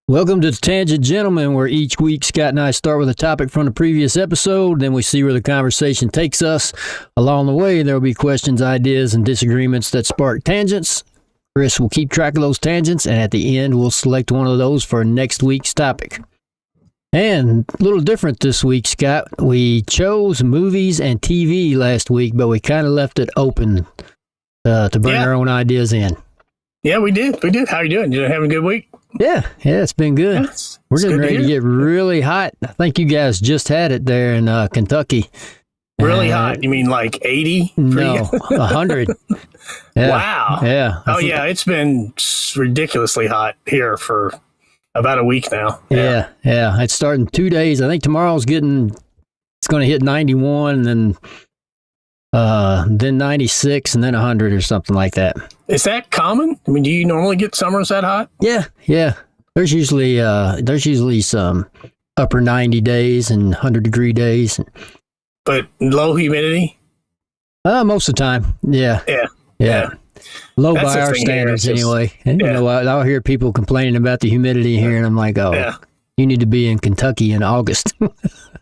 Welcome to the Tangent Gentlemen, where each week Scott and I start with a topic from the previous episode, then we see where the conversation takes us. Along the way, there will be questions, ideas, and disagreements that spark tangents. Chris will keep track of those tangents, and at the end, we'll select one of those for next week's topic. And a little different this week, Scott. We chose movies and TV last week, but we kind of left it open to bring our own ideas in. Yeah, we did. How are you doing? You having a good week? Yeah, it's been good. Yeah, We're getting ready to get really hot. I think you guys just had it there in Kentucky. Really hot? You mean like 80? No, 100. Yeah. Wow. Yeah. Oh, yeah. It's been ridiculously hot here for about a week now. Yeah. It's starting 2 days. I think tomorrow's it's going to hit 91 and then 96 and then 100 or something like that. Is that common? I mean, do you normally get summers that hot? Yeah. There's usually some upper 90 days and 100-degree days. But low humidity? Most of the time. Yeah. Low That's by our standards anyway. And, you know, I'll hear people complaining about the humidity here, and I'm like, you need to be in Kentucky in August.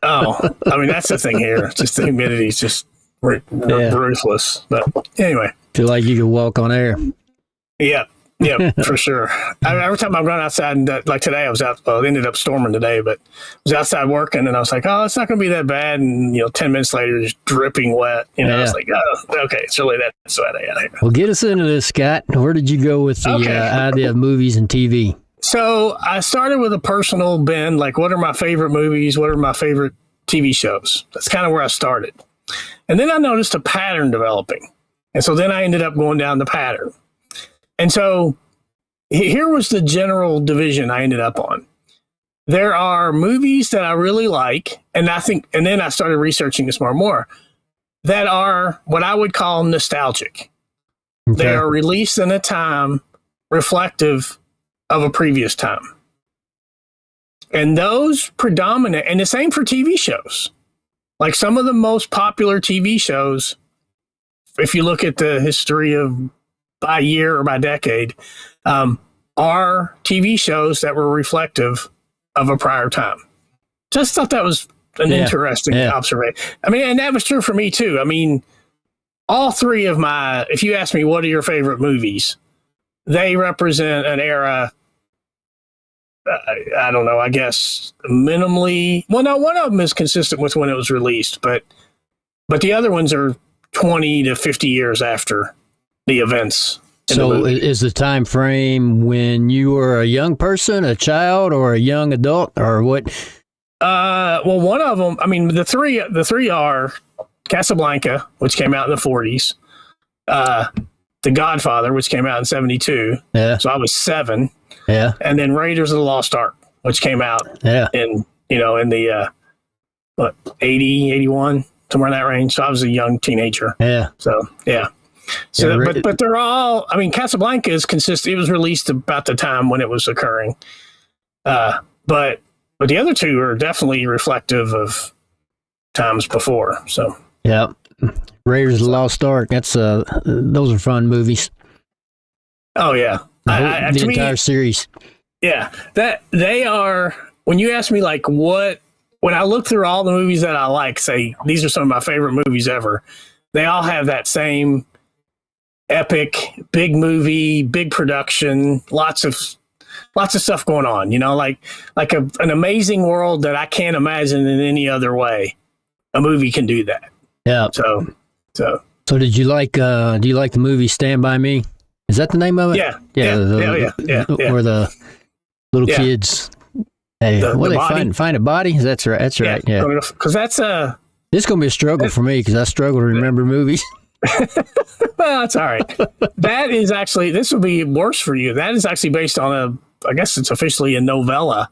I mean, that's the thing here. Just the humidity is just ruthless. But anyway. Feel like you could walk on air. Yeah, for sure. Every time I run outside, and like today, I was out. Well, it ended up storming today, but I was outside working, and I was like, "Oh, it's not going to be that bad." And 10 minutes later, just dripping wet. I was like, "Oh, okay, it's really that sweaty out here." Well, get us into this, Scott. Where did you go with the idea of movies and TV? So I started with a personal bin, like what are my favorite movies? What are my favorite TV shows? That's kind of where I started, and then I noticed a pattern developing. And so then I ended up going down the pattern. And so here was the general division I ended up on. There are movies that I really like, and then I started researching this more and more, that are what I would call nostalgic. Okay. They are released in a time reflective of a previous time. And those predominate, and the same for TV shows. Like some of the most popular TV shows, if you look at the history of by year or by decade, are TV shows that were reflective of a prior time. Just thought that was an interesting observation. I mean, and that was true for me too. I mean, all three of if you ask me, what are your favorite movies? They represent an era. I don't know, I guess minimally. Well, no, one of them is consistent with when it was released, but the other ones are 20 to 50 years after the events. So is the time frame when you were a young person, a child, or a young adult, or what? Well, one of them, I mean, the three are Casablanca, which came out in the 40s, The Godfather, which came out in 72. Yeah. So I was 7. Yeah. And then Raiders of the Lost Ark, which came out in the 80, 81. Somewhere in that range. So I was a young teenager. Yeah. So, yeah. So, but they're all, I mean, Casablanca is consistent. It was released about the time when it was occurring. But the other two are definitely reflective of times before. So, yeah. Raiders of the Lost Ark. Those are fun movies. Oh, yeah. The entire series. Yeah. That they are, when you ask me like when I look through all the movies that I like, say, these are some of my favorite movies ever, they all have that same epic, big movie, big production, lots of stuff going on, like an amazing world that I can't imagine in any other way. A movie can do that. Yeah. So did you like, do you like the movie Stand By Me? Is that the name of it? Yeah. Where the little kids... Hey, find a body? That's right. Yeah. Because that's It's going to be a struggle for me because I struggle to remember movies. Well, it's all right. That is actually, this will be worse for you. That is actually based on I guess it's officially a novella.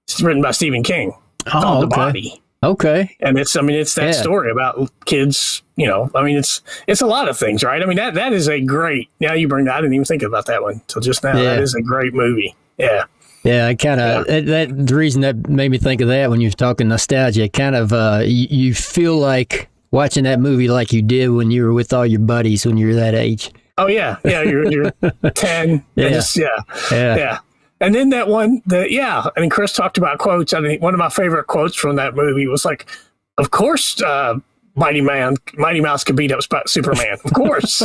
It's written by Stephen King. Called The Body. Okay. And it's that story about kids, it's a lot of things, right? I mean, that is a great, now you bring that, I didn't even think about that one till just now. Yeah. That is a great movie. Yeah. Yeah, I kind of the reason that made me think of that when you were talking nostalgia, kind of you feel like watching that movie like you did when you were with all your buddies when you were that age. Oh yeah, you're 10. Yeah. And then that one, I mean, Chris talked about quotes. I think one of my favorite quotes from that movie was like, of course, Mighty Mouse could beat up Superman. Of course.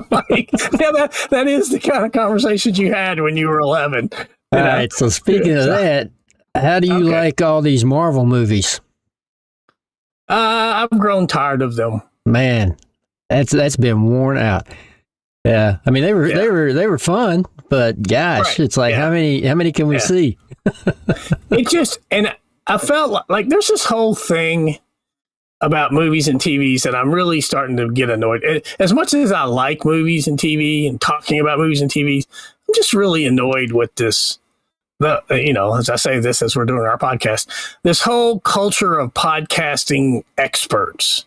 Like, that is the kind of conversations you had when you were 11. All right. So speaking of that, how do you like all these Marvel movies? I've grown tired of them. Man, that's been worn out. Yeah, I mean they were fun, but gosh, it's like how many can we see? It just, and I felt like there's this whole thing about movies and TVs that I'm really starting to get annoyed. As much as I like movies and TV and talking about movies and TVs, I'm just really annoyed with this. As I say this as we're doing our podcast, this whole culture of podcasting experts,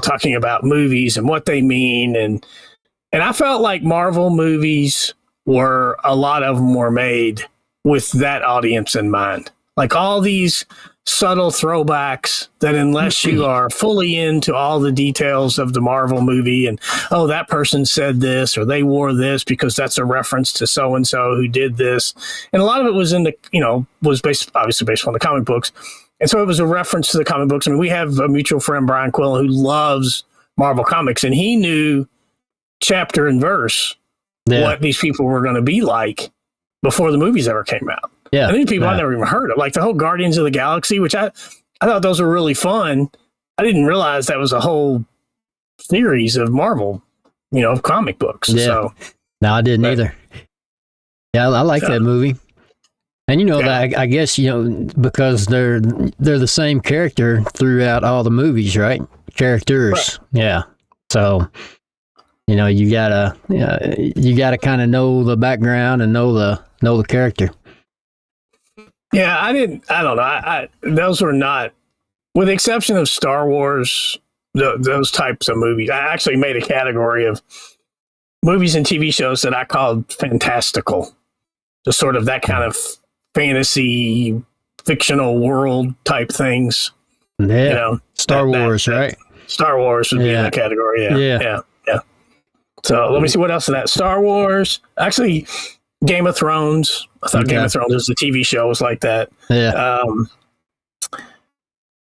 talking about movies and what they mean. And I felt like Marvel movies a lot of them were made with that audience in mind. Like all these subtle throwbacks that unless you are fully into all the details of the Marvel movie and, oh, that person said this or they wore this because that's a reference to so-and-so who did this. And a lot of it was obviously based on the comic books. And so it was a reference to the comic books. I mean, we have a mutual friend, Brian Quillen, who loves Marvel comics, and he knew chapter and verse what these people were going to be like before the movies ever came out. Yeah, and these people I never even heard of, like the whole Guardians of the Galaxy, which I thought those were really fun. I didn't realize that was a whole series of Marvel, of comic books. Yeah. So, no, I didn't either. Yeah, I like that movie, and that I guess because they're the same character throughout all the movies, right? Characters, yeah. So, you gotta kind of know the background and know the character. Yeah, I don't know. Those were not, with the exception of Star Wars, those types of movies. I actually made a category of movies and TV shows that I called fantastical. Just sort of that kind of fantasy, fictional world type things. Yeah. Star Wars, right? Star Wars would be in that category. Yeah. So let me see what else is that. Star Wars. Actually, Game of Thrones. I thought Game of Thrones was a TV show was like that. Yeah.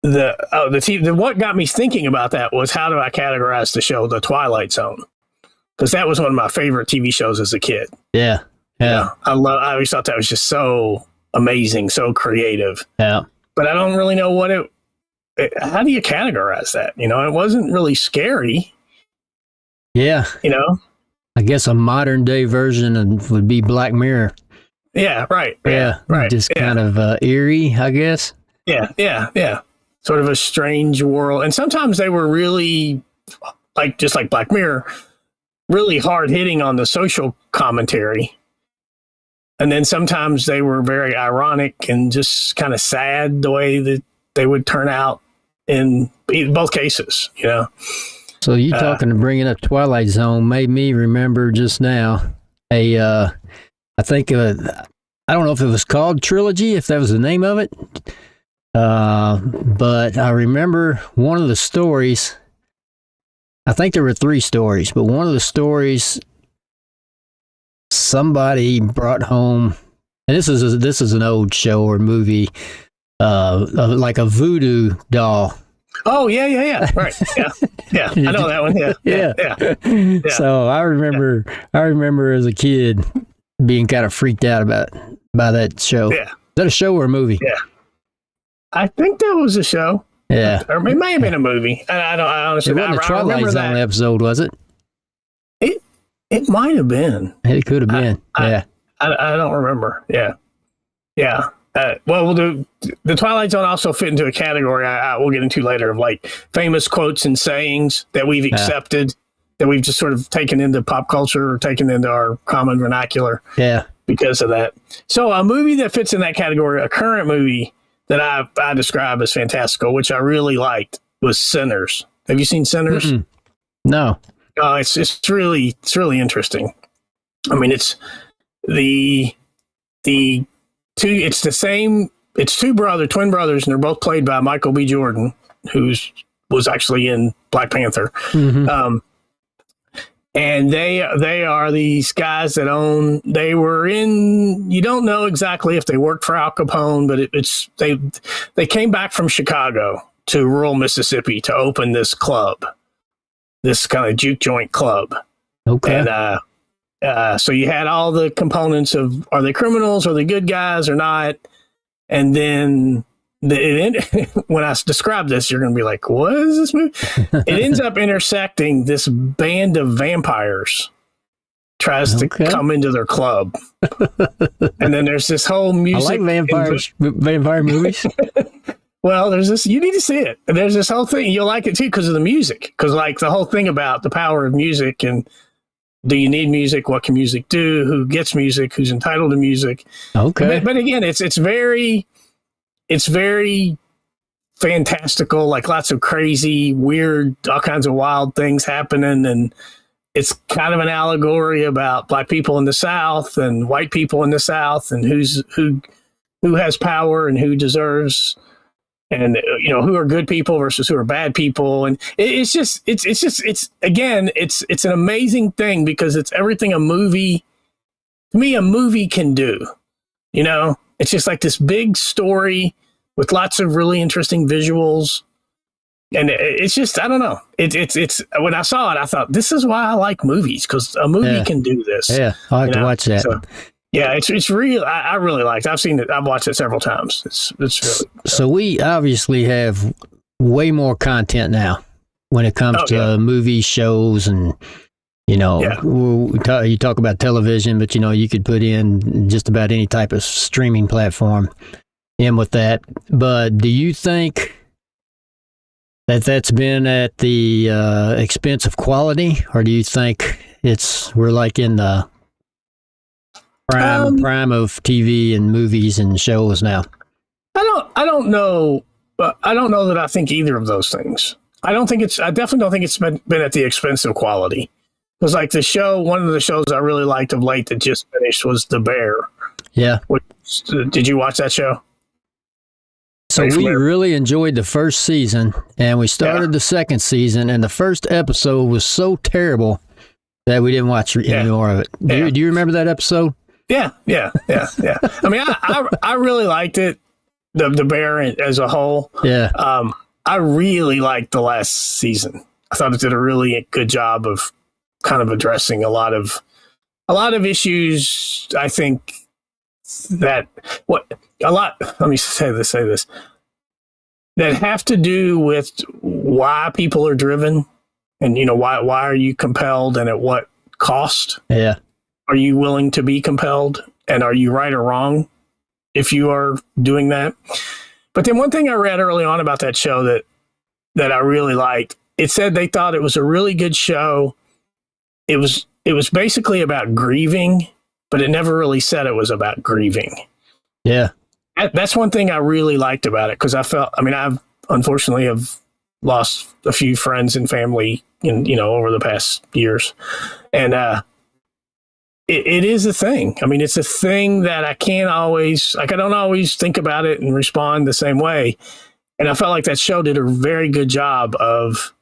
What got me thinking about that was how do I categorize the show The Twilight Zone? Because that was one of my favorite TV shows as a kid. Yeah. I always thought that was just so amazing, so creative. Yeah. But I don't really know how do you categorize that? It wasn't really scary. Yeah. I guess a modern day version would be Black Mirror. Yeah, right. Yeah, right. Just kind of eerie, I guess. Yeah. Sort of a strange world. And sometimes they were really, just like Black Mirror, really hard hitting on the social commentary. And then sometimes they were very ironic and just kind of sad the way that they would turn out in both cases, So you talking to bringing up Twilight Zone made me remember just now I think I don't know if it was called Trilogy, if that was the name of it, but I remember one of the stories. I think there were 3 stories, but one of the stories somebody brought home, and this is an old show or movie, like a voodoo doll. Oh, yeah. Right. Yeah. I know that one. Yeah. So I remember as a kid being kind of freaked out by that show. Yeah. Is that a show or a movie? Yeah. I think that was a show. Yeah. Or it may have been a movie. I honestly. It wasn't a Twilight Zone episode, was it? It might have been. It could have been. I don't remember. Yeah. Well, the Twilight Zone also fit into a category we'll get into later of like famous quotes and sayings that we've accepted, that we've just sort of taken into pop culture or taken into our common vernacular. Yeah. Because of that. So a movie that fits in that category, a current movie that I describe as fantastical, which I really liked, was Sinners. Have you seen Sinners? Mm-mm. No. It's really interesting. I mean, it's twin brothers, and they're both played by Michael B. Jordan, was actually in Black Panther. Mm-hmm. And they are these guys that own. They were in. You don't know exactly if they worked for Al Capone, but they came back from Chicago to rural Mississippi to open this club, this kind of juke joint club. Okay. And so you had all the components of, are they criminals, are they good guys or not? And then when I describe this, you're going to be like, what is this movie? It ends up intersecting. This band of vampires tries to come into their club. And then there's this whole music. I like vampire movies. Well, there's this, you need to see it. And there's this whole thing. You'll like it too because of the music. Because like the whole thing about the power of music and do you need music? What can music do? Who gets music? Who's entitled to music? Okay. But again, it's very fantastical, like lots of crazy, weird, all kinds of wild things happening. And it's kind of an allegory about black people in the South and white people in the South and who has power and who deserves, and who are good people versus who are bad people. And it's an amazing thing because it's everything a movie can do. It's just like this big story with lots of really interesting visuals. And it's just, I don't know. It's when I saw it, I thought, this is why I like movies, because a movie can do this. Yeah, I like to watch that. So, yeah, it's real. I really liked it. I've seen it. I've watched it several times. It's really. So we obviously have way more content now when it comes to movie shows and, you talk about television, but, you could put in just about any type of streaming platform in with that. But do you think that's been at the expense of quality, or do you think we're like in the prime of TV and movies and shows now? I don't know. I don't know that I think either of those things. I definitely don't think it's been at the expense of quality. It was like one of the shows I really liked of late that just finished was The Bear. Yeah. Did you watch that show? So we really enjoyed the first season, and we started the second season, and the first episode was so terrible that we didn't watch any more of it. Do you remember that episode? Yeah. I mean, I really liked it, the Bear as a whole. Yeah. I really liked the last season. I thought it did a really good job of kind of addressing a lot of issues. I think let me say this, that have to do with why people are driven and, why are you compelled and at what cost? Yeah. Are you willing to be compelled? And are you right or wrong if you are doing that? But then one thing I read early on about that show that I really liked, it said they thought it was a really good show. It was basically about grieving, but it never really said it was about grieving. Yeah. That's one thing I really liked about it, because I've unfortunately have lost a few friends and family over the past years. And it is a thing. I mean, it's a thing that I don't always think about it and respond the same way. And I felt like that show did a very good job of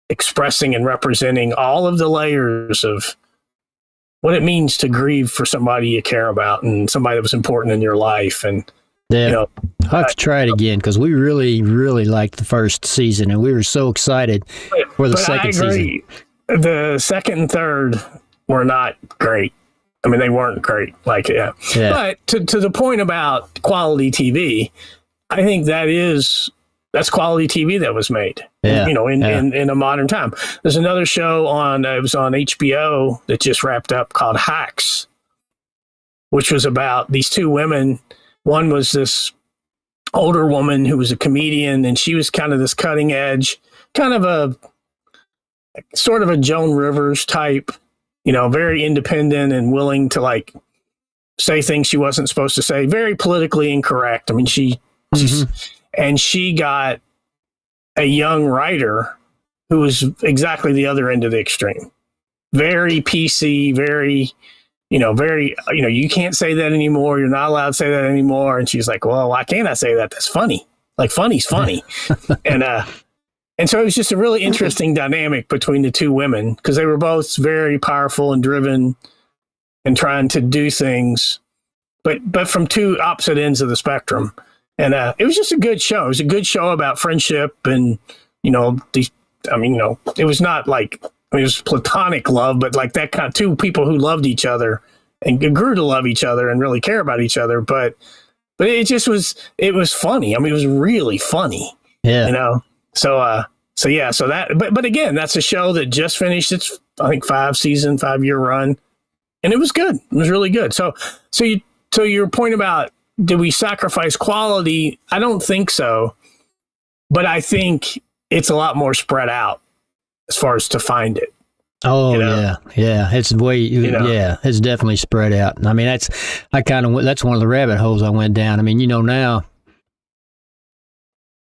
expressing and representing all of the layers of what it means to grieve for somebody you care about and somebody that was important in your life. And I'll have to try it again, because we really, really liked the first season, and we were so excited for the second season. The second and third were not great. I mean, they weren't great. But to the point about quality TV, I think that's quality TV that was made. In a modern time. There's another show it was on HBO that just wrapped up called Hacks, which was about these two women. One was this older woman who was a comedian, and she was kind of this cutting edge, kind of a sort of a Joan Rivers type, very independent and willing to say things she wasn't supposed to say, very politically incorrect. I mean, she got a young writer who was exactly the other end of the extreme, very PC, very, you can't say that anymore. You're not allowed to say that anymore. And she's like, well, why can't I say that? That's funny. Like, funny's funny. And And so it was just a really interesting dynamic between the two women because they were both very powerful and driven and trying to do things, but from two opposite ends of the spectrum. And it was just a good show. It was a good show about friendship and, it was not like, it was platonic love, but like that kind of two people who loved each other and grew to love each other and really care about each other. But it just was, it was funny. I mean, it was really funny. Yeah. But again, that's a show that just finished its, I think, 5-year run, and it was good. It was really good. So your point about, did we sacrifice quality? I don't think so, but I think it's a lot more spread out as far as to find it. Oh, yeah. It's it's definitely spread out. I mean, that's one of the rabbit holes I went down. I mean, now,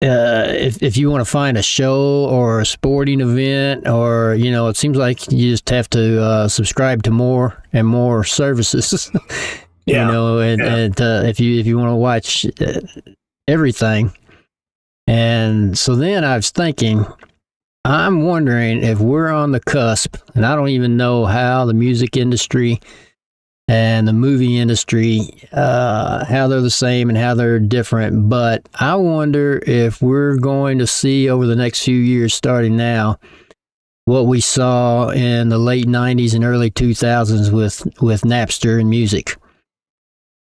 if you want to find a show or a sporting event, or it seems like you just have to subscribe to more and more services. If you want to watch everything. And so then I was thinking, I'm wondering if we're on the cusp, and I don't even know how the music industry and the movie industry, how they're the same and how they're different. But I wonder if we're going to see over the next few years, starting now, what we saw in the late 90s and early 2000s with Napster and music.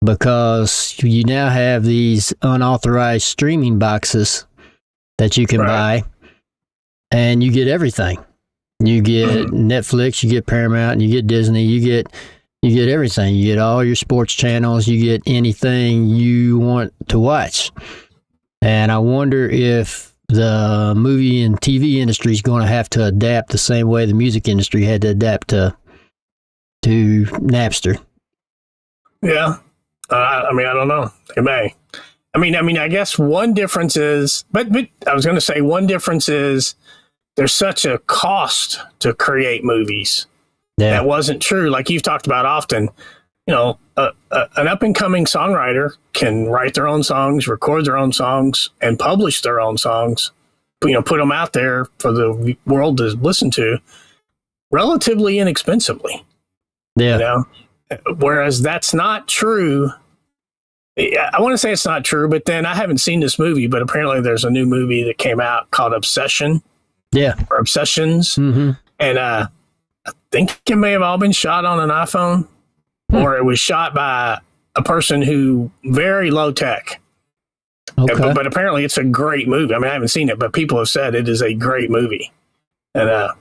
Because you now have these unauthorized streaming boxes that you can buy, and you get everything. You get Netflix, you get Paramount, and you get Disney, you get everything. You get all your sports channels. You get anything you want to watch. And I wonder if the movie and TV industry is going to have to adapt the same way the music industry had to adapt to Napster. Yeah. I don't know. It may. I guess one difference is, but I was going to say one difference is there's such a cost to create movies. Yeah. That wasn't true. Like you've talked about often, an up and coming songwriter can write their own songs, record their own songs, and publish their own songs, put them out there for the world to listen to relatively inexpensively. Yeah. Whereas that's not true. I want to say it's not true, but then I haven't seen this movie, but apparently there's a new movie that came out called Obsession. Yeah. Or Obsessions. Mm-hmm. And I think it may have all been shot on an iPhone, or it was shot by a person who very low tech. Okay. But apparently it's a great movie. I mean, I haven't seen it, but people have said it is a great movie. And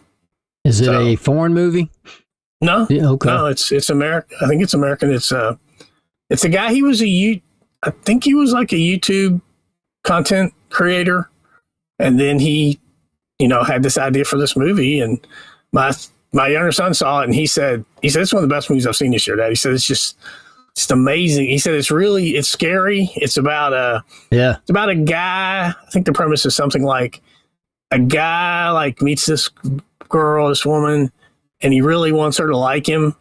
is it a foreign movie? No. Yeah, okay. No, it's American. I think it's American. It's a guy. I think he was like a YouTube content creator, and then he, had this idea for this movie, and my younger son saw it, and he said it's one of the best movies I've seen this year, Dad. He said it's amazing. He said it's scary. It's about a guy. I think the premise is something like a guy meets this woman, and he really wants her to like him,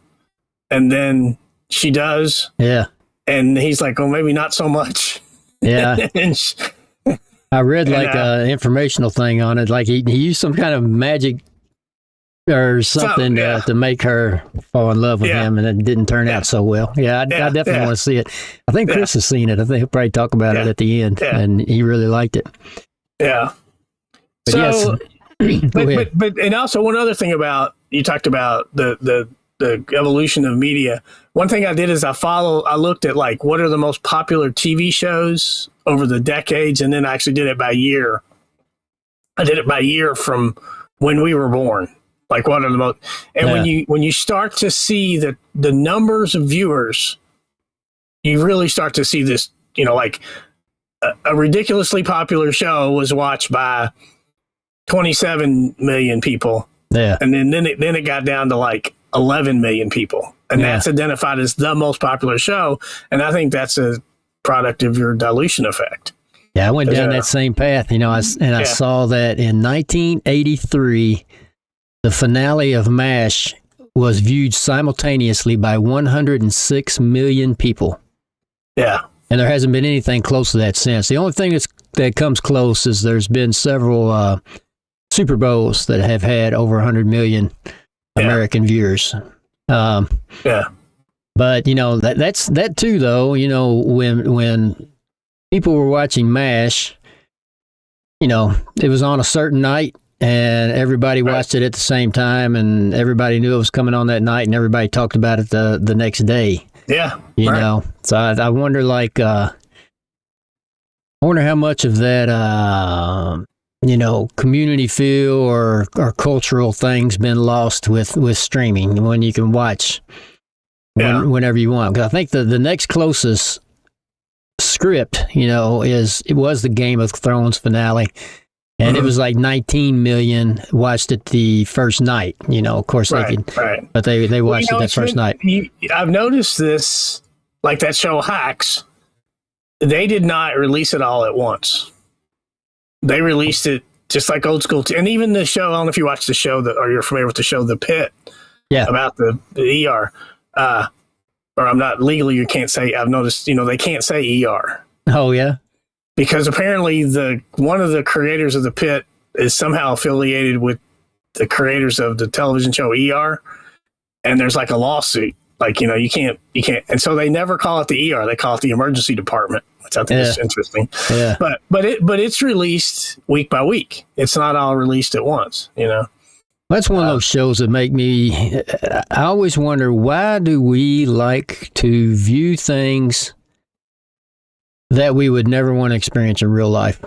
and then she does. Yeah. And he's like, well, maybe not so much. Yeah. I read an informational thing on it. Like he used some kind of magic or something to make her fall in love with him, and it didn't turn out so well. Yeah, I definitely want to see it. I think Chris has seen it. I think he'll probably talk about it at the end, and he really liked it. Yeah. But but and also one other thing about, you talked about the evolution of media. One thing I did is I looked at what are the most popular TV shows over the decades, and then I actually did it by year. I did it by year from when we were born. What are the most, and when you start to see the numbers of viewers, you really start to see this, a ridiculously popular show was watched by 27 million people. Yeah. And then it got down to 11 million people. And that's identified as the most popular show. And I think that's a product of your dilution effect. Yeah, I went down that same path, I saw that in 1983, the finale of MASH was viewed simultaneously by 106 million people. Yeah. And there hasn't been anything close to that since. The only thing that comes close is there's been several Super Bowls that have had over 100 million American viewers. Yeah. But, you know, that's that too, though. You know, when people were watching MASH, you know, it was on a certain night and everybody watched it at the same time and everybody knew it was coming on that night and everybody talked about it the next day. Yeah. You know, so I wonder, like, I wonder how much of that, you know, community feel or cultural things been lost with streaming when you can watch whenever you want. Because I think the next closest script, you know, it was the Game of Thrones finale, and it was like 19 million watched it the first night. You know, of course but they watched it that first night. I've noticed this, like that show Hacks. They did not release it all at once. They released it just like old school, and even the show. I don't know if you watched the show or you're familiar with the show The Pit. Yeah, about the ER. Or I'm not legally. You can't say. I've noticed. You know, they can't say ER. Oh yeah, because apparently one of the creators of The Pit is somehow affiliated with the creators of the television show ER, and there's like a lawsuit. Like, you know, you can't, and so they never call it the ER. They call it the emergency department, which I think is interesting. Yeah. But it's released week by week. It's not all released at once, you know. That's one of those shows that make me, I always wonder, why do we like to view things that we would never want to experience in real life?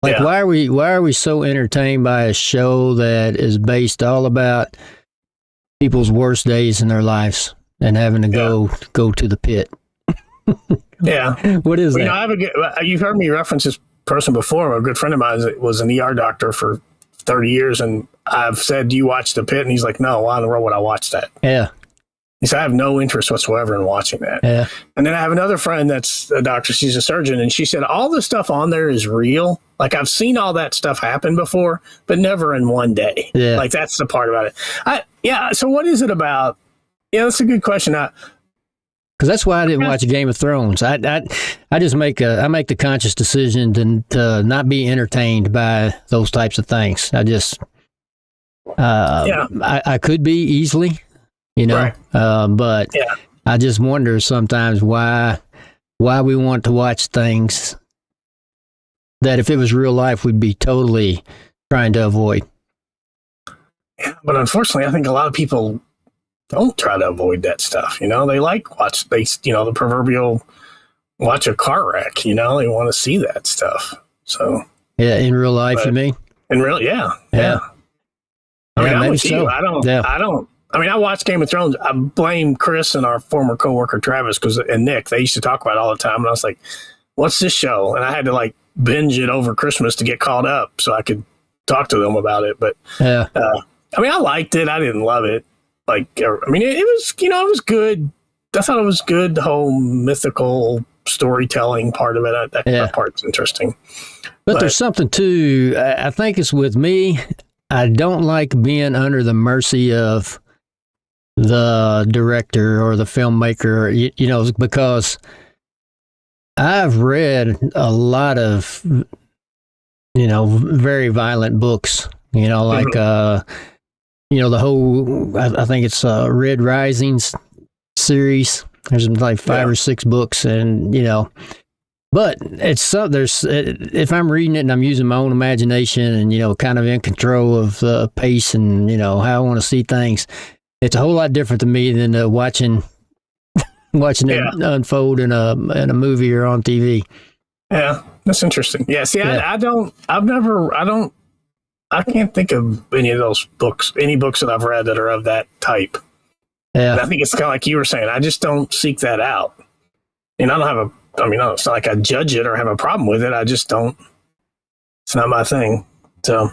Like, why are we so entertained by a show that is based all about people's worst days in their lives and having to go to the pit? What is that? You know, you've heard me reference this person before. A good friend of mine was an ER doctor for 30 years, and I've said, "Do you watch The Pit?" And he's like, "No, why in the world would I watch that?" Yeah. He said, "I have no interest whatsoever in watching that." Yeah. And then I have another friend that's a doctor. She's a surgeon, and she said, "All the stuff on there is real. Like, I've seen all that stuff happen before, but never in one day." Yeah. Like, that's the part about it. So what is it about? Yeah, that's a good question. Because that's why I didn't watch Game of Thrones. I just make the conscious decision to not be entertained by those types of things. I just I could be easily, you know, but I just wonder sometimes why we want to watch things that if it was real life we'd be totally trying to avoid. Yeah, but unfortunately, I think a lot of people don't try to avoid that stuff. You know, they the proverbial watch a car wreck, you know, they want to see that stuff. So yeah, in real life, you mean? In real, yeah. I mean, I'm with you. I don't. I mean, I watch Game of Thrones. I blame Chris and our former coworker Travis and Nick. They used to talk about it all the time, and I was like, "What's this show?" And I had to like binge it over Christmas to get caught up so I could talk to them about it. But I mean, I liked it. I didn't love it. Like, I mean, it was, you know, it was good. I thought it was good. The whole mythical storytelling part of it, that part's interesting. But there's something too. I think it's with me. I don't like being under the mercy of the director or the filmmaker, you know, because I've read a lot of, you know, very violent books, you know, like, you know, the whole, I think it's Red Risings series. There's like 5 or 6 books, and, you know, but if I'm reading it and I'm using my own imagination and, you know, kind of in control of the pace and, you know, how I want to see things, it's a whole lot different to me than watching it unfold in a movie or on TV. Yeah, that's interesting. Yeah, see, I can't think of any of those books, any books that I've read that are of that type. Yeah. And I think it's kind of like you were saying. I just don't seek that out. And I don't have it's not like I judge it or have a problem with it. I just don't. It's not my thing. So,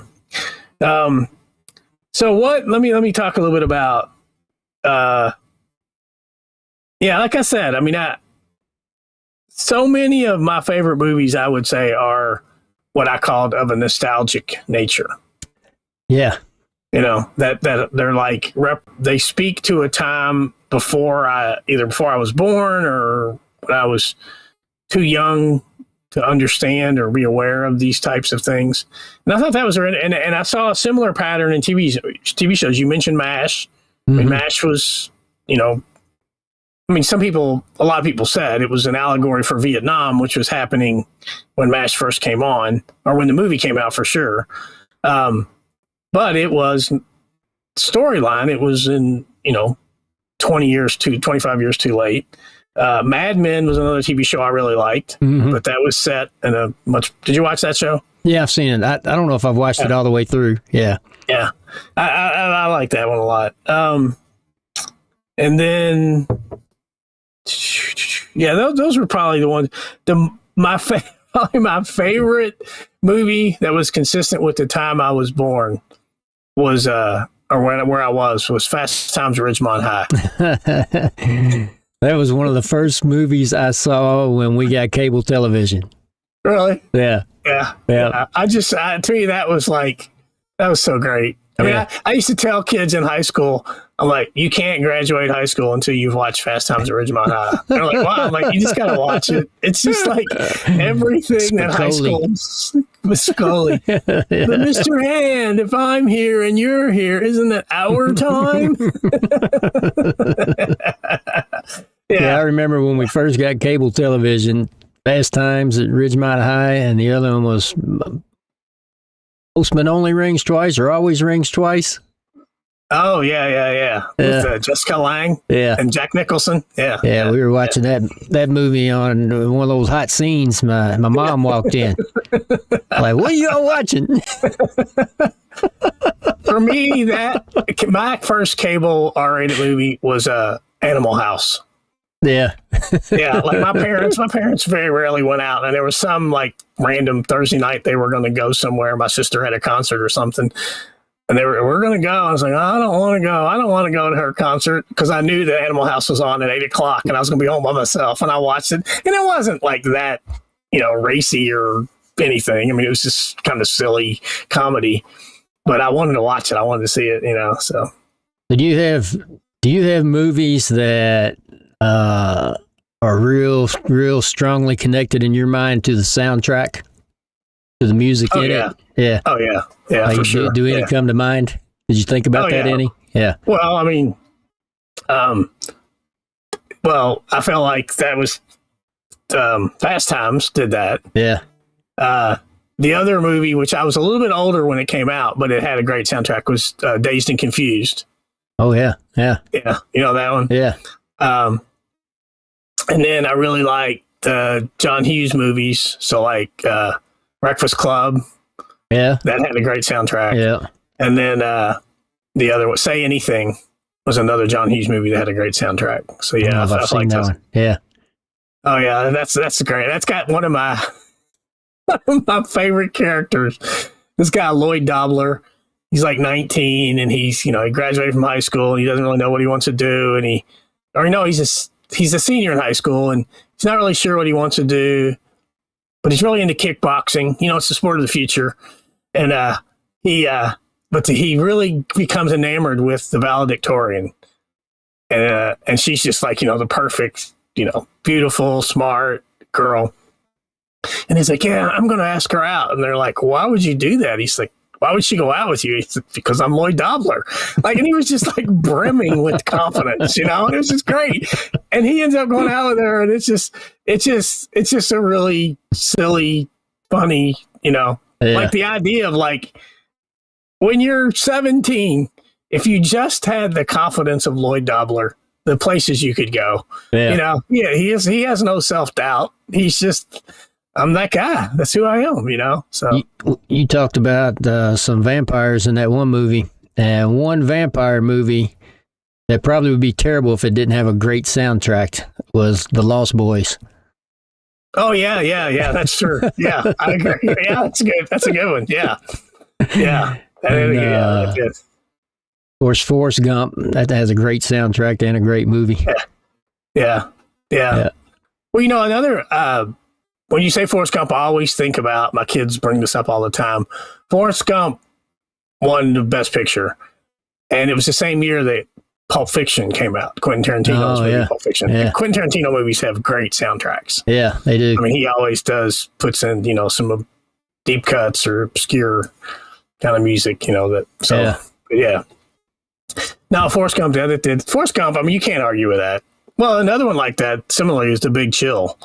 what? Let me talk a little bit about. Like I said, I mean, so many of my favorite movies, I would say, are what I called of a nostalgic nature. Yeah. You know, that they're like, they speak to a time before I was born or when I was too young to understand or be aware of these types of things. And I thought that was, and I saw a similar pattern in TV shows. You mentioned MASH. I mean, MASH was, a lot of people said it was an allegory for Vietnam, which was happening when MASH first came on, or when the movie came out for sure. But it was storyline. It was in, 25 years too late. Mad Men was another TV show I really liked, but that was set in a much. Did you watch that show? Yeah, I've seen it. I don't know if I've watched it all the way through. Yeah, yeah, I like that one a lot. And then, yeah, those were probably the ones. Probably my favorite movie that was consistent with the time I was born was where I was Fast Times at Ridgemont High. That was one of the first movies I saw when we got cable television. Really? Yeah. Yeah. Yeah. To me, that was so great. I mean, I used to tell kids in high school, I'm like, you can't graduate high school until you've watched Fast Times at Ridgemont High. They're like, wow. I'm like, you just got to watch it. It's just like everything that high school was Scully. But Mr. Hand, if I'm here and you're here, isn't that our time? Yeah, I remember when we first got cable television, Fast Times at Ridgemont High, and the other one was Postman Only Rings Twice or Always Rings Twice. Oh, yeah. With Jessica Lange and Jack Nicholson. Yeah, we were watching that movie on one of those hot scenes. My mom walked in. Like, what are y'all watching? For me, my first cable R-rated movie was Animal House. Yeah. Yeah, like my parents very rarely went out, and there was some like random Thursday night they were going to go somewhere. My sister had a concert or something, and we're going to go. I was like, I don't want to go. I don't want to go to her concert, because I knew that Animal House was on at 8:00 and I was going to be home by myself. And I watched it, and it wasn't like that, racy or anything. I mean, it was just kind of silly comedy, but I wanted to watch it. I wanted to see it, so. Do you have movies that are real strongly connected in your mind to the soundtrack, to the music in it? Yeah. Oh yeah. Yeah, like, for sure. Do any come to mind? Did you think about that any? Yeah. Well, I mean, I felt like that was Fast Times did that. Yeah. The other movie, which I was a little bit older when it came out, but it had a great soundtrack, was Dazed and Confused. Oh yeah. Yeah. You know that one? Yeah. And then I really liked John Hughes movies. So like Breakfast Club. Yeah. That had a great soundtrack. Yeah. And then the other one, Say Anything, was another John Hughes movie that had a great soundtrack. So yeah, I've seen that one. Yeah. Oh yeah, that's great. That's got one of my favorite characters. This guy Lloyd Dobler. He's like 19, and he's he graduated from high school, and he doesn't really know what he wants to do, and he's a senior in high school, and he's not really sure what he wants to do, but he's really into kickboxing. It's the sport of the future, and he really becomes enamored with the valedictorian, and she's just like the perfect beautiful, smart girl, and he's like, yeah, I'm going to ask her out, and they're like, why would you do that? He's like, why would she go out with you? He said, because I'm Lloyd Dobler. And he was just like brimming with confidence, and it was just great. And he ends up going out with her, and it's just a really silly, funny, like the idea of like, when you're 17, if you just had the confidence of Lloyd Dobler, the places you could go, he has no self-doubt. He's just, I'm that guy. That's who I am, So you talked about some vampires in that one movie, and one vampire movie that probably would be terrible if it didn't have a great soundtrack was The Lost Boys. Oh yeah. That's true. Yeah, I agree. Yeah, that's good. That's a good one. Yeah. That's good. Of course, Forrest Gump, that has a great soundtrack and a great movie. Yeah. Well, another. When you say Forrest Gump, I always think about, my kids bring this up all the time. Forrest Gump won the Best Picture, and it was the same year that Pulp Fiction came out. Quentin Tarantino's movie, Pulp Fiction. Yeah. And Quentin Tarantino movies have great soundtracks. Yeah, they do. I mean, he always puts in, some deep cuts or obscure kind of music, yeah. Now, Forrest Gump, Forrest Gump, I mean, you can't argue with that. Well, another one like that, similarly, is The Big Chill.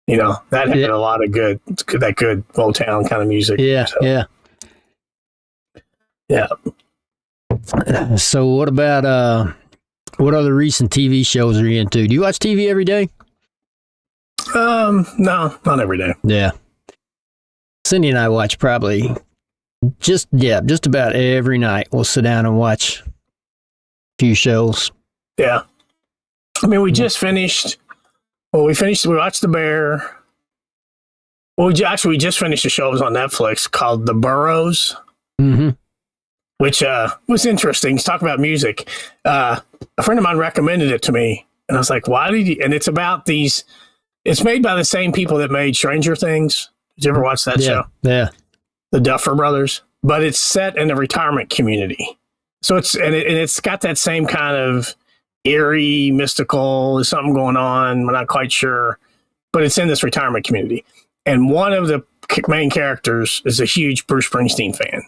That had a lot of good Motown kind of music. Yeah, so. Yeah. So what about, what other recent TV shows are you into? Do you watch TV every day? No, not every day. Yeah. Cindy and I watch probably just about every night. We'll sit down and watch a few shows. Yeah. I mean, we just finished. Well, we watched The Bear. Well, we just finished a show that was on Netflix called The Burrows, which was interesting. Talk about music. A friend of mine recommended it to me, and I was like, why did you? And it's about it's made by the same people that made Stranger Things. Did you ever watch that show? Yeah. The Duffer Brothers. But it's set in a retirement community. So it's got that same kind of eerie, mystical, there's something going on, we're not quite sure, but it's in this retirement community. And one of the main characters is a huge Bruce Springsteen fan.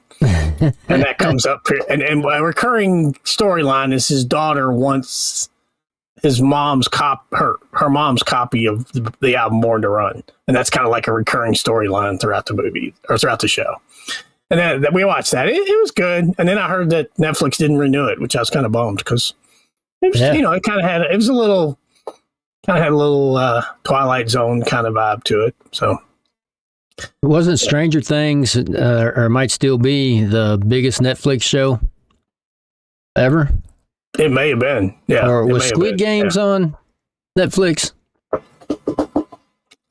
And that comes up, and a recurring storyline is his daughter wants his mom's her mom's copy of the album Born to Run. And that's kind of like a recurring storyline throughout the movie, or throughout the show. And then we watched that. It was good. And then I heard that Netflix didn't renew it, which I was kind of bummed, because it was, it kind of had a little Twilight Zone kind of vibe to it. So it wasn't Stranger Things, or might still be, the biggest Netflix show ever? It may have been, yeah. Or was Squid Games on Netflix?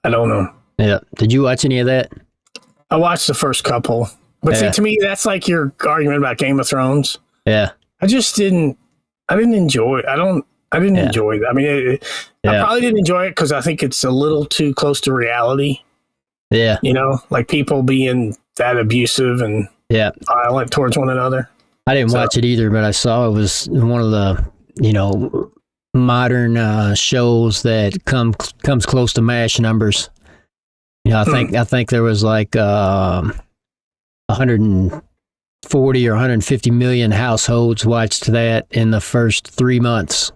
I don't know. Yeah. Did you watch any of that? I watched the first couple. But see, to me, that's like your argument about Game of Thrones. Yeah. I didn't enjoy it. I didn't enjoy it. I mean, I probably didn't enjoy it because I think it's a little too close to reality. Yeah. Like people being that abusive and violent towards one another. I didn't watch it either, but I saw it was one of the, modern shows that comes close to MASH numbers. I think there was like 140 or 150 million households watched that in the first 3 months.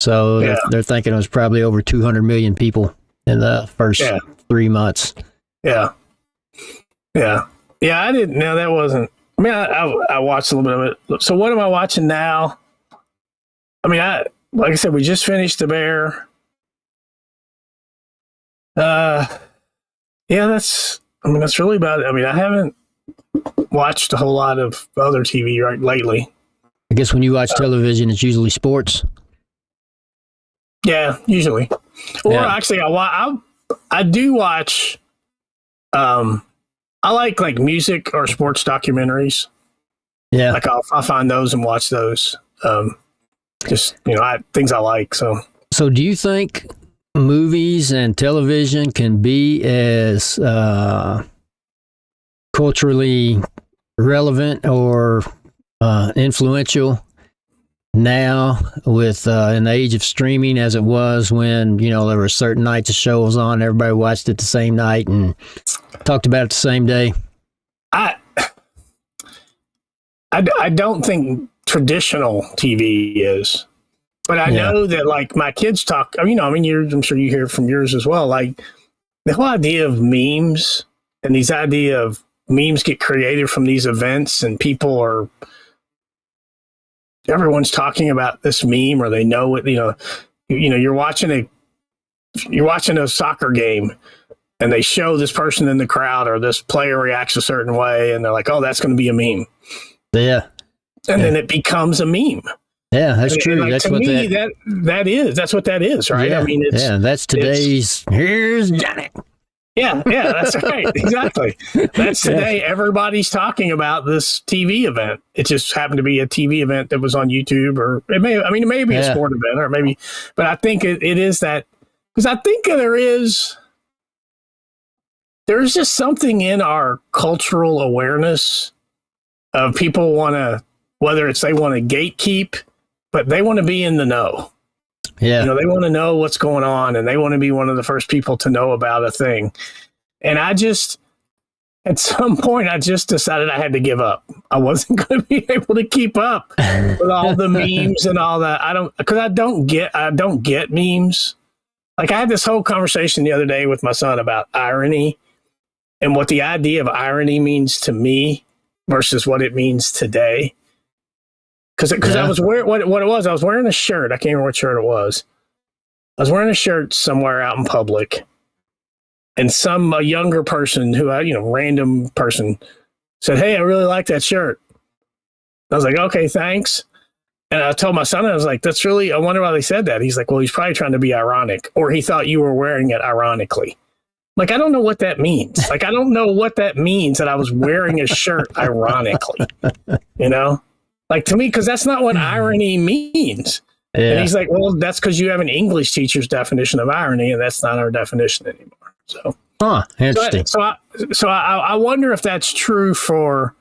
So they're thinking it was probably over 200 million people in the first 3 months. Yeah. Yeah. Yeah. I didn't know that wasn't, I mean, I watched a little bit of it. So what am I watching now? I mean, like I said, we just finished The Bear. That's really about it. I mean, I haven't watched a whole lot of other TV lately. I guess when you watch television, it's usually sports. Yeah, usually. Or actually, I do watch. I like music or sports documentaries. Yeah, like I'll find those and watch those. Just things I like. So do you think movies and television can be as culturally relevant or influential now with in the age of streaming as it was when there were certain nights of shows on, everybody watched it the same night and talked about it the same day? I don't think traditional TV is, but I know that like my kids talk. I'm sure you hear from yours as well. Like the whole idea of memes and these idea of memes get created from these events, and everyone's talking about this meme, or they know it. You're watching a soccer game, and they show this person in the crowd or this player reacts a certain way, and they're like, "Oh, that's going to be a meme." Yeah, and then it becomes a meme. Yeah, that's true. Like, that's what that's what that is, right? Yeah, I mean, that's today's. Here's Johnny. Yeah, that's right. Exactly. That's today. Everybody's talking about this TV event. It just happened to be a TV event that was on YouTube, or it may be a sport event, or maybe, but I think it is that, because I think there's just something in our cultural awareness of people whether it's they want to gatekeep, but they want to be in the know. Yeah. You know, they want to know what's going on, and they want to be one of the first people to know about a thing. And I just, at some point, I just decided I had to give up. I wasn't going to be able to keep up with all the memes and all that. I don't get memes. Like, I had this whole conversation the other day with my son about irony and what the idea of irony means to me versus what it means today. Because I was wearing what it was. I was wearing a shirt. I can't remember what shirt it was. I was wearing a shirt somewhere out in public, and a younger person random person said, "Hey, I really like that shirt." I was like, "Okay, thanks." And I told my son, I was like, I wonder why they said that. He's like, well, he's probably trying to be ironic, or he thought you were wearing it ironically. Like, I don't know what that means. Like, I don't know what that means that I was wearing a shirt ironically, you know? Like, to me, because that's not what irony means. Yeah. And he's like, well, that's because you have an English teacher's definition of irony, and that's not our definition anymore. So, interesting. So I wonder if that's true for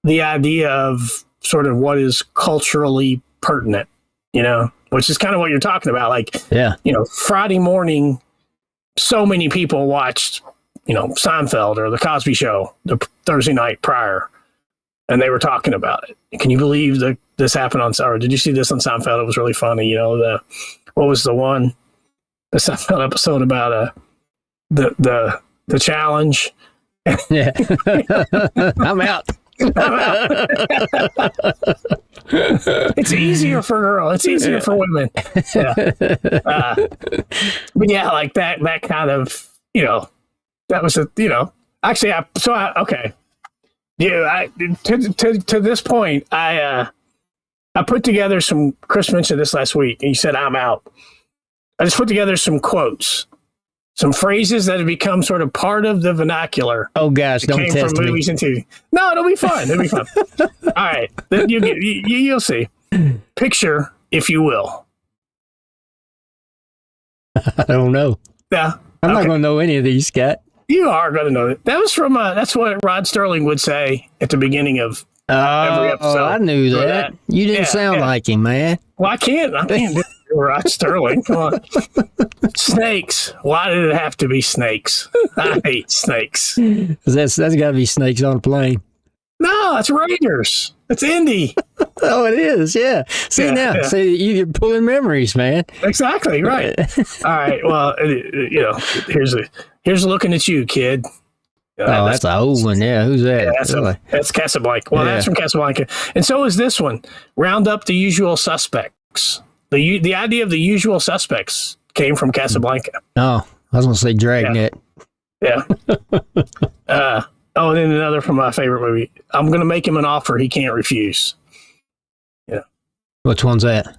the idea of sort of what is culturally pertinent, you know, which is kind of what you're talking about. Like, you know, Friday morning, so many people watched, you know, Seinfeld or The Cosby Show the Thursday night prior, and they were talking about it. Can you believe that this happened or did you see this on Seinfeld? It was really funny. You know, what was the Seinfeld episode about the challenge? Yeah. I'm out. It's easier for girls. It's easier for women. Yeah. But yeah, like that kind of, you know, that was actually, okay. Yeah. To this point, I put together some, Chris mentioned this last week, and he said, I'm out. I just put together some quotes. Some phrases that have become sort of part of the vernacular. Oh gosh, don't test me. Came from movies and TV. No, it'll be fun. It'll be fun. All right, you'll see. Picture, if you will. I don't know. Yeah, I'm not going to know any of these, Scott. You are going to know it. That was from. That's what Rod Sterling would say at the beginning of every episode. I knew that. You didn't sound like him, man. Well, I can't do Rod Sterling. Come on. Snakes. Why did it have to be snakes? I hate snakes. That's got to be snakes on a plane. No, it's Raiders. It's Indy. Oh, it is. Yeah. See now. See, you're pulling memories, man. Exactly right. All right. Well, you know, here's looking at you, kid. That's an old one. Yeah. Who's that? Yeah, that's Casablanca. Well, that's from Casablanca, and so is this one. Round up the usual suspects. The idea of the usual suspects came from Casablanca. Oh, I was going to say Dragnet. Yeah. And then another from my favorite movie. I'm going to make him an offer he can't refuse. Yeah. Which one's that?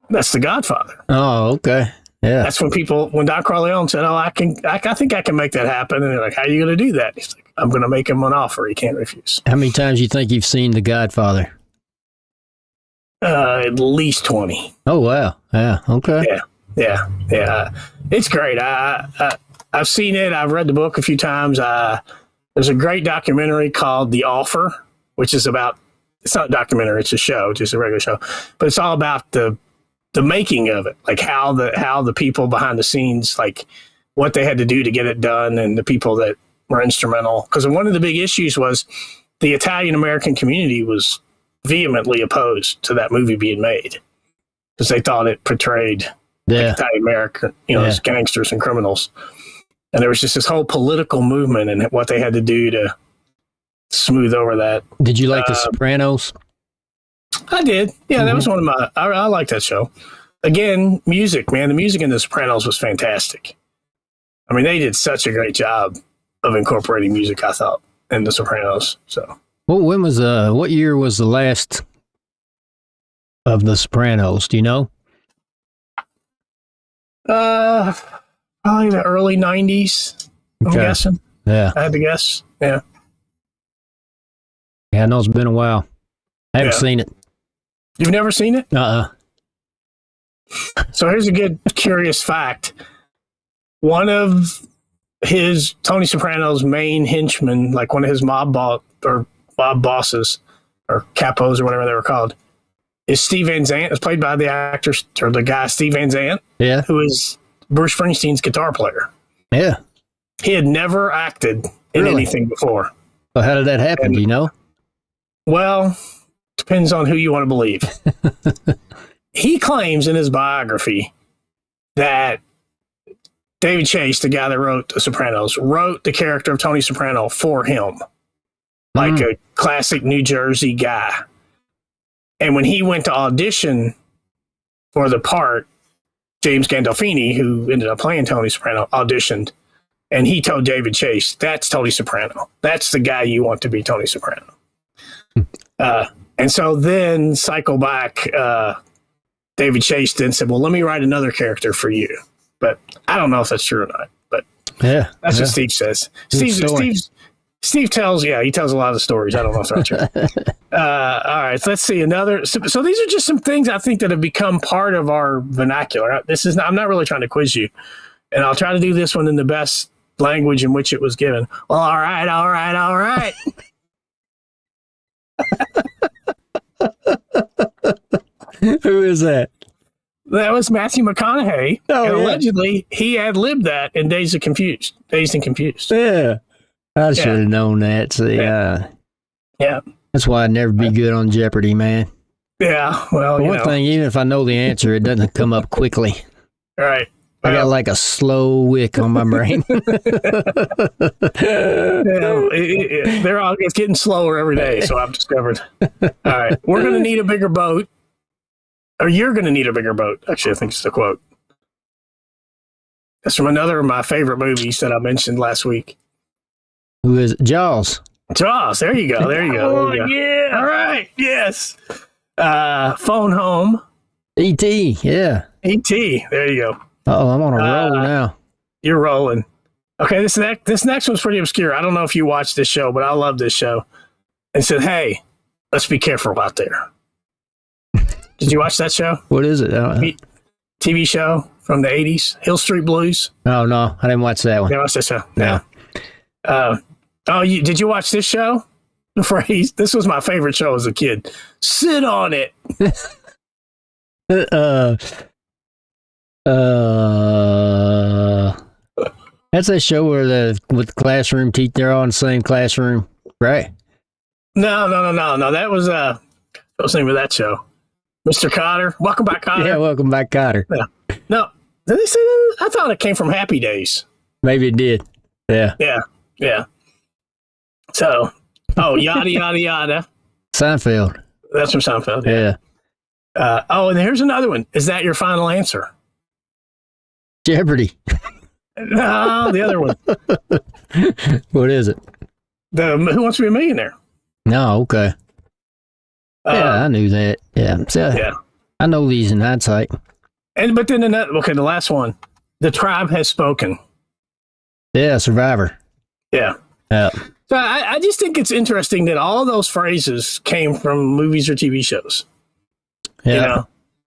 That's The Godfather. Oh, okay. Yeah. That's when Don Corleone said, I think I can make that happen. And they're like, how are you going to do that? He's like, I'm going to make him an offer he can't refuse. How many times do you think you've seen The Godfather? At least 20. Oh, wow. Yeah. Okay. Yeah. It's great. I've seen it. I've read the book a few times. There's a great documentary called The Offer, which is about, it's not a documentary, it's a show, just a regular show, but it's all about the making of it, like how the people behind the scenes, like what they had to do to get it done, and the people that were instrumental. Because one of the big issues was the Italian American community was vehemently opposed to that movie being made because they thought it portrayed Italian American, as gangsters and criminals. And there was just this whole political movement and what they had to do to smooth over that. Did you like The Sopranos? I did. Yeah, that was one of my, I like that show. Again, music, man. The music in The Sopranos was fantastic. I mean, they did such a great job of incorporating music, I thought, in The Sopranos. So, well, what year was the last of The Sopranos? Do you know? Probably the early 90s, I'm guessing. Yeah. I had to guess. Yeah. Yeah, I know it's been a while. I haven't seen it. You've never seen it? So here's a good, curious fact. One of Tony Soprano's main henchmen, like one of his mob bosses, or capos, or whatever they were called, is Steve Van Zandt. It's played by the actor or the guy Steve Van Zandt, who is Bruce Springsteen's guitar player. Yeah. He had never acted in anything before. So how did that happen? Do you know? Well, depends on who you want to believe. He claims in his biography that David Chase, the guy that wrote The Sopranos, wrote the character of Tony Soprano for him, like a classic New Jersey guy. And when he went to audition for the part, James Gandolfini, who ended up playing Tony Soprano, auditioned, and he told David Chase, "That's Tony Soprano. That's the guy you want to be Tony Soprano." And so then cycle back, David Chase then said, "Well, let me write another character for you." But I don't know if that's true or not. But that's what Steve says. Steve tells, he tells a lot of stories. I don't know if that's true. All right, so let's see another. So these are just some things I think that have become part of our vernacular. I'm not really trying to quiz you, and I'll try to do this one in the best language in which it was given. Well, all right. Who is that? That was Matthew McConaughey. Allegedly, he ad-libbed that in Dazed and Confused. Yeah. I should have known that. See, yeah. That's why I'd never be good on Jeopardy, man. Yeah, well, one thing, even if I know the answer, it doesn't come up quickly. Right. I got like a slow wick on my brain. It's getting slower every day, so I've discovered. All right, we're going to need a bigger boat. Or you're going to need a bigger boat. Actually, I think it's the quote. That's from another of my favorite movies that I mentioned last week. Who is it? Jaws. Jaws. There you go. Oh, yeah. All right. Yes. Phone Home. E.T. Yeah. E.T. There you go. Oh, I'm on a roll now. You're rolling. Okay, this next one's pretty obscure. I don't know if you watched this show, but I love this show. And said, "Hey, let's be careful out there." Did you watch that show? What is it? TV show from the 80s, Hill Street Blues. Oh, no, I didn't watch that one. You watched this show? No. Did you watch this show? The phrase, this was my favorite show as a kid. Sit on it. That's a show where with the classroom teacher, they're all in the same classroom, right? No. That was what was the name of that show? Mr. Cotter. Welcome back, Cotter. Yeah, welcome back, Cotter. Yeah. No, did they say that? I thought it came from Happy Days. Maybe it did. Yeah. So, yada yada yada. Seinfeld. That's from Seinfeld. Yeah. And here's another one. Is that your final answer? Jeopardy. No, the other one. What is it? Who Wants to Be a Millionaire? No, okay. I knew that. Yeah. So, I know these in hindsight. But then the last one. The Tribe Has Spoken. Yeah, Survivor. Yeah. Yeah. So I just think it's interesting that all those phrases came from movies or TV shows. Yeah. You know?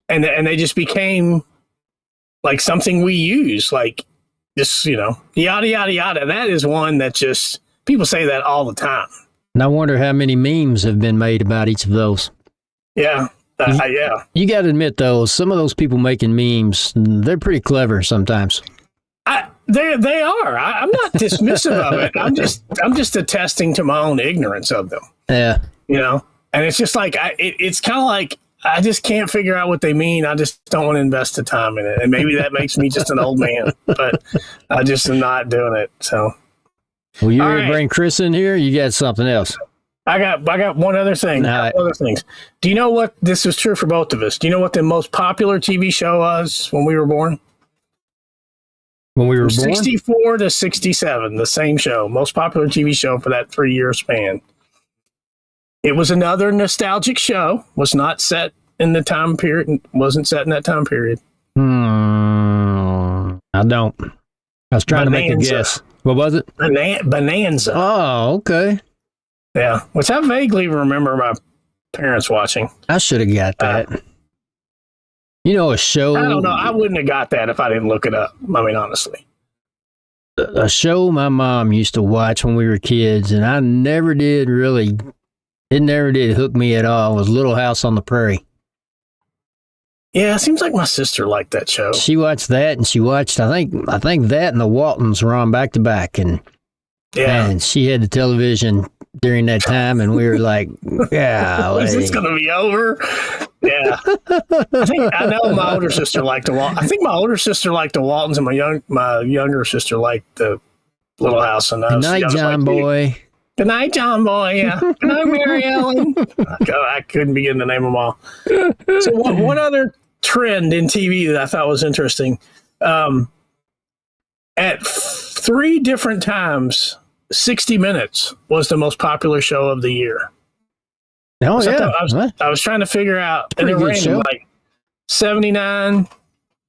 And they just became like something we use, like this, yada, yada, yada. That is one that just, people say that all the time. And I wonder how many memes have been made about each of those. Yeah. Yeah. You got to admit, though, some of those people making memes, they're pretty clever sometimes. They are. I'm not dismissive of it. I'm just attesting to my own ignorance of them. Yeah. And it's just like, it's kind of like, I just can't figure out what they mean. I just don't want to invest the time in it. And maybe that makes me just an old man, but I just am not doing it. So. Well, you ready to bring Chris in here? You got something else? I got one other thing. Other things. Do you know what, this is true for both of us. Do you know what the most popular TV show was when we were born? When we were born? 64 to 67, the same show. Most popular TV show for that 3-year span. It was another nostalgic show. Was not set in the time period. Wasn't set in that time period. I don't. I was trying to make a guess. What was it? Bonanza. Oh, okay. Yeah, which I vaguely remember my parents watching. I should have got that. A show. I don't know. I wouldn't have got that if I didn't look it up. I mean, honestly. A show my mom used to watch when we were kids, and I never did really. It never did hook me at all. Was Little House on the Prairie. Yeah, it seems like my sister liked that show. She watched that, and she watched I think that and the Waltons were on back to back, and man, she had the television during that time, and we were like, "Yeah, is this going to be over?" Yeah, I know my older sister liked the Waltons. I think my older sister liked the Waltons, and my younger sister liked the Little House on Us. Good night, John Boy. Good night, John Boy. Yeah. Good night, Mary Ellen. I couldn't begin to name them all. So one other trend in TV that I thought was interesting. At 3 different times, 60 Minutes was the most popular show of the year. Oh, so yeah. I was trying to figure out, and it ran show. like 79,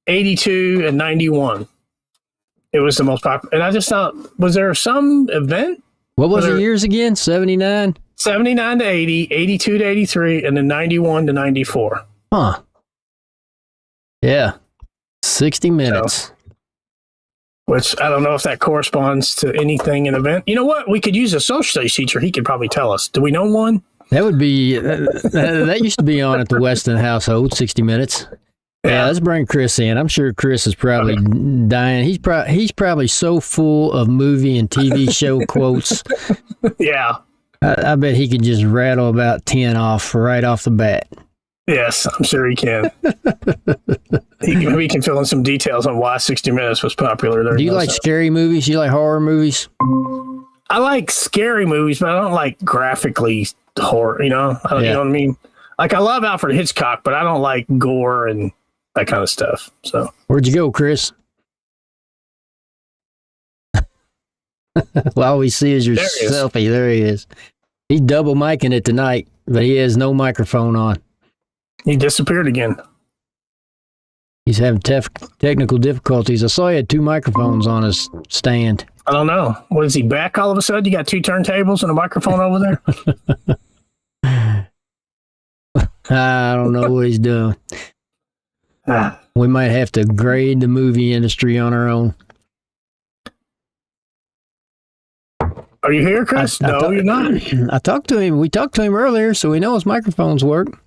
82, and 91. It was the most popular. And I just thought, was there some event? What was the years again? 79? 79 to 80, 82 to 83, and then 91 to 94. Huh. Yeah. 60 Minutes. So, which I don't know if that corresponds to anything in event. You know what? We could use a social studies teacher. He could probably tell us. Do we know one? That would be, that used to be on at the Weston household, 60 Minutes. Yeah, let's bring Chris in. I'm sure Chris is probably dying. He's probably so full of movie and TV show quotes. Yeah. I bet he could just rattle about 10 off right off the bat. Yes, I'm sure he can. Maybe he can fill in some details on why 60 Minutes was popular. Do you like scary movies? Do you like horror movies? I like scary movies, but I don't like graphically horror, you know? You know what I mean? Like, I love Alfred Hitchcock, but I don't like gore and that kind of stuff. So, where'd you go, Chris? Well, all we see is your selfie. There he is. He's double micing it tonight, but he has no microphone on. He disappeared again. He's having technical difficulties. I saw he had 2 microphones on his stand. I don't know. What, is he back all of a sudden? You got 2 turntables and a microphone over there? I don't know what he's doing. We might have to grade the movie industry on our own. Are you here, Chris? No, you're not. I talked to him. We talked to him earlier, so we know his microphones work.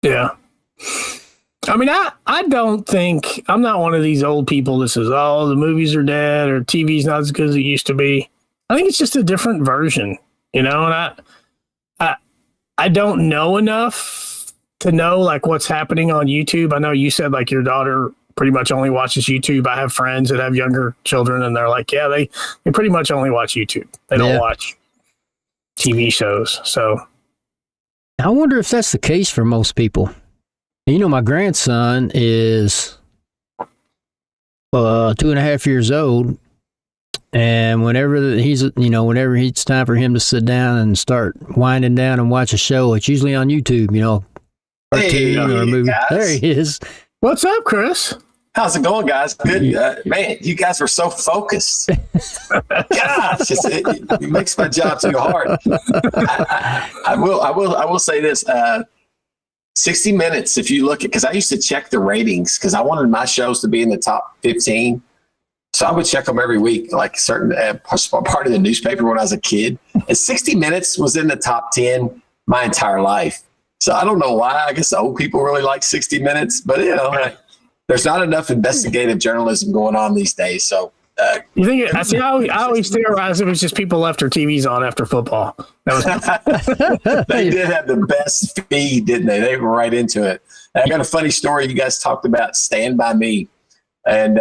Yeah. I mean, I don't think, I'm not one of these old people that says, oh, the movies are dead or TV's not as good as it used to be. I think it's just a different version, you know, and I don't know enough to know like what's happening on YouTube. I know you said like your daughter pretty much only watches YouTube. I have friends that have younger children and they're like, yeah, they pretty much only watch YouTube. They don't watch TV shows. So I wonder if that's the case for most people. You know, my grandson is 2.5 years old, and whenever it's time for him to sit down and start winding down and watch a show, it's usually on YouTube, you know, cartoon or a movie. Guys. There he is. What's up, Chris? How's it going, guys? Good, man. You guys were so focused. Gosh, it makes my job too hard. I will say this. 60 Minutes, if you look at, because I used to check the ratings because I wanted my shows to be in the top 15. So I would check them every week, like certain part of the newspaper when I was a kid. And 60 Minutes was in the top 10 my entire life. So I don't know why. I guess old people really like 60 Minutes, but you know, there's not enough investigative journalism going on these days. So you think? I always theorized it was just people left their TVs on after football. They did have the best feed, didn't they? They were right into it. I got a funny story. You guys talked about Stand By Me, and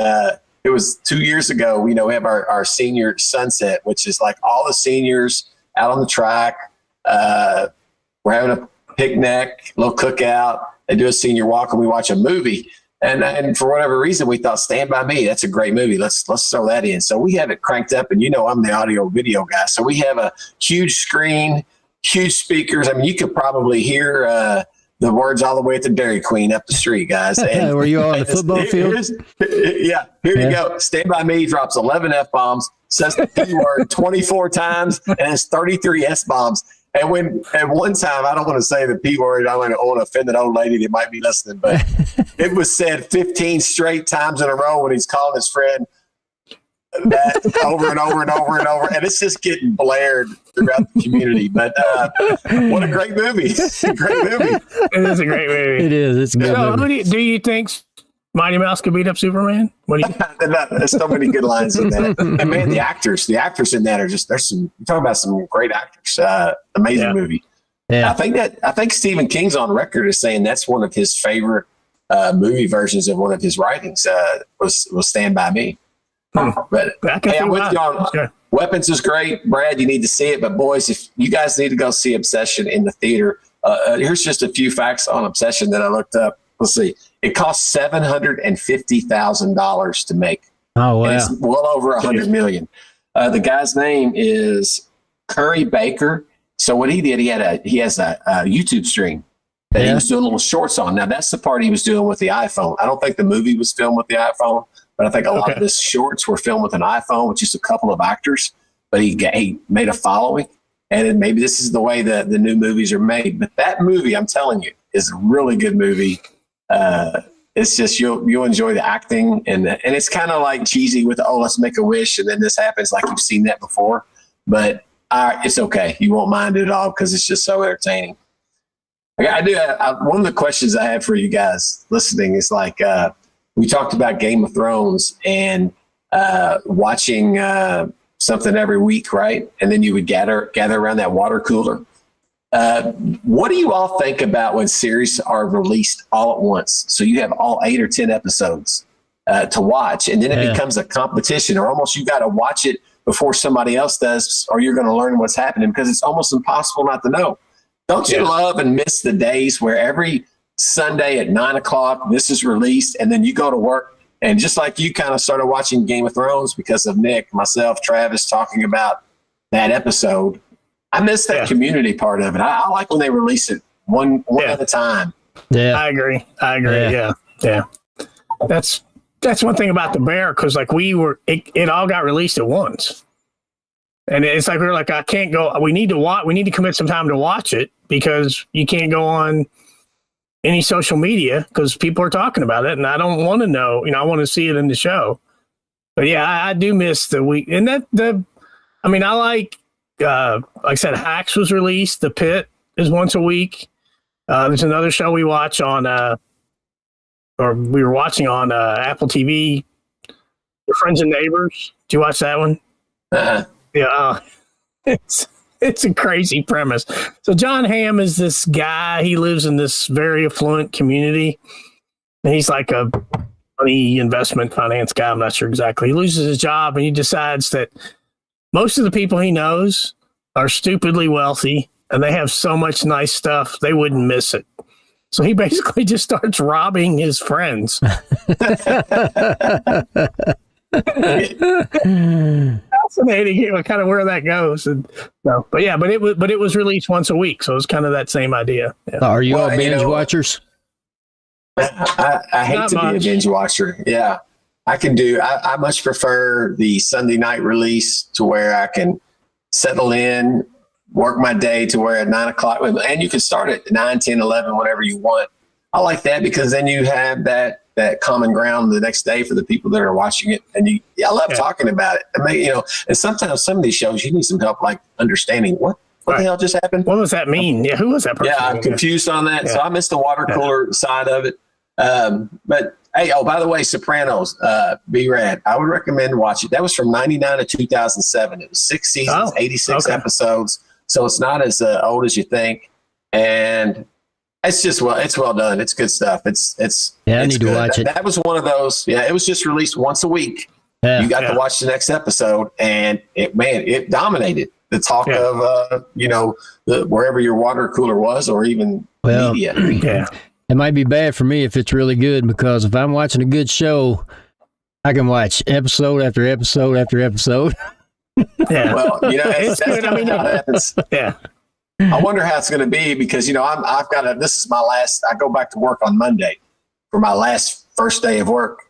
it was 2 years ago. You know, we have our senior sunset, which is like all the seniors out on the track. We're having a picnic, a little cookout. They do a senior walk, and we watch a movie. And for whatever reason, we thought Stand By Me, that's a great movie. Let's throw that in. So we have it cranked up, and you know I'm the audio video guy. So we have a huge screen, huge speakers. I mean, you could probably hear the words all the way at the Dairy Queen up the street, guys. And, were you on the football field? Here you go. Stand By Me drops 11 F-bombs, says the P word 24 times, and has 33 S-bombs. And when at one time, I don't want to say the P word, I don't want to offend an old lady that might be listening, but it was said 15 straight times in a row when he's calling his friend that over and over and over and over, and it's just getting blared throughout the community. But what a great movie! It's a great movie. It is a great movie. It is. It's a good movie. Do you think Mighty Mouse could beat up Superman? What do you? There's so many good lines in that. And man, the actors in that are just, there's some, you're talking about some great actors. Amazing movie. Yeah. I think Stephen King's on record as saying that's one of his favorite movie versions of one of his writings was Stand By Me. But hey, I'm with you on Weapons is great. Brad, you need to see it. But boys, if you guys need to go see Obsession in the theater, here's just a few facts on Obsession that I looked up. Let's see. It cost $750,000 to make. Oh, wow. And it's well over $100 million. The guy's name is Curry Baker. So what he did, he has a YouTube stream that he was doing little shorts on. Now that's the part he was doing with the iPhone. I don't think the movie was filmed with the iPhone, but I think a lot of his shorts were filmed with an iPhone with just a couple of actors. But he made a following, and maybe this is the way the new movies are made. But that movie, I'm telling you, is a really good movie. It's just you'll enjoy the acting, and it's kind of like cheesy with let's make a wish, and then this happens, like you've seen that before. But it's okay, you won't mind it at all because it's just so entertaining. One of the questions I have for you guys listening is like we talked about Game of Thrones and watching something every week, right? And then you would gather around that water cooler. What do you all think about when series are released all at once? So you have all 8 or 10 episodes to watch, and then it becomes a competition, or almost you got to watch it before somebody else does, or you're going to learn what's happening because it's almost impossible not to know. Don't you love and miss the days where every Sunday at 9:00 this is released, and then you go to work, and just like you kind of started watching Game of Thrones because of Nick, myself, Travis talking about that episode. I miss that community part of it. I like when they release it one at a time. Yeah, I agree. Yeah. That's one thing about the Bear, because like it all got released at once, and it's like we were like, I can't go. We need to commit some time to watch it because you can't go on any social media because people are talking about it, and I don't want to know. I want to see it in the show. But yeah, I do miss the week, and I like. Like I said, Hacks was released. The Pit is once a week. There's another show we watch on, or we were watching on Apple TV. Your Friends and Neighbors. Did you watch that one? Yeah, it's a crazy premise. So John Hamm is this guy. He lives in this very affluent community, and he's like a money investment finance guy. I'm not sure exactly. He loses his job, and he decides that most of the people he knows are stupidly wealthy, and they have so much nice stuff, they wouldn't miss it. So he basically just starts robbing his friends. Fascinating, kind of where that goes. But it was released once a week, so it's kind of that same idea. Yeah. Are you all binge watchers? I hate to be a binge watcher. Yeah. I much prefer the Sunday night release to where I can settle in, work my day to where at 9:00, and you can start at 9, 10, 11, whatever you want. I like that because then you have that common ground the next day for the people that are watching it. And I love talking about it. And sometimes some of these shows, you need some help, like understanding what the hell just happened. What does that mean? Yeah. Who was that person? Yeah. I'm confused on that. Yeah. So I missed the water cooler side of it. But hey, by the way, Sopranos, B-Rad, I would recommend watching. That was from 99 to 2007. It was 6 seasons, 86 episodes. So it's not as old as you think. And it's just, it's well done. It's good stuff. I need to watch it. That was one of those. Yeah. It was just released once a week. Yeah. You got to watch the next episode, and it dominated the talk of, wherever your water cooler was, or even media. Yeah. It might be bad for me if it's really good, because if I'm watching a good show, I can watch episode after episode after episode. Yeah. Well, that's good. How it happens. Yeah. I wonder how it's going to be because, this is my last, I go back to work on Monday for my first day of work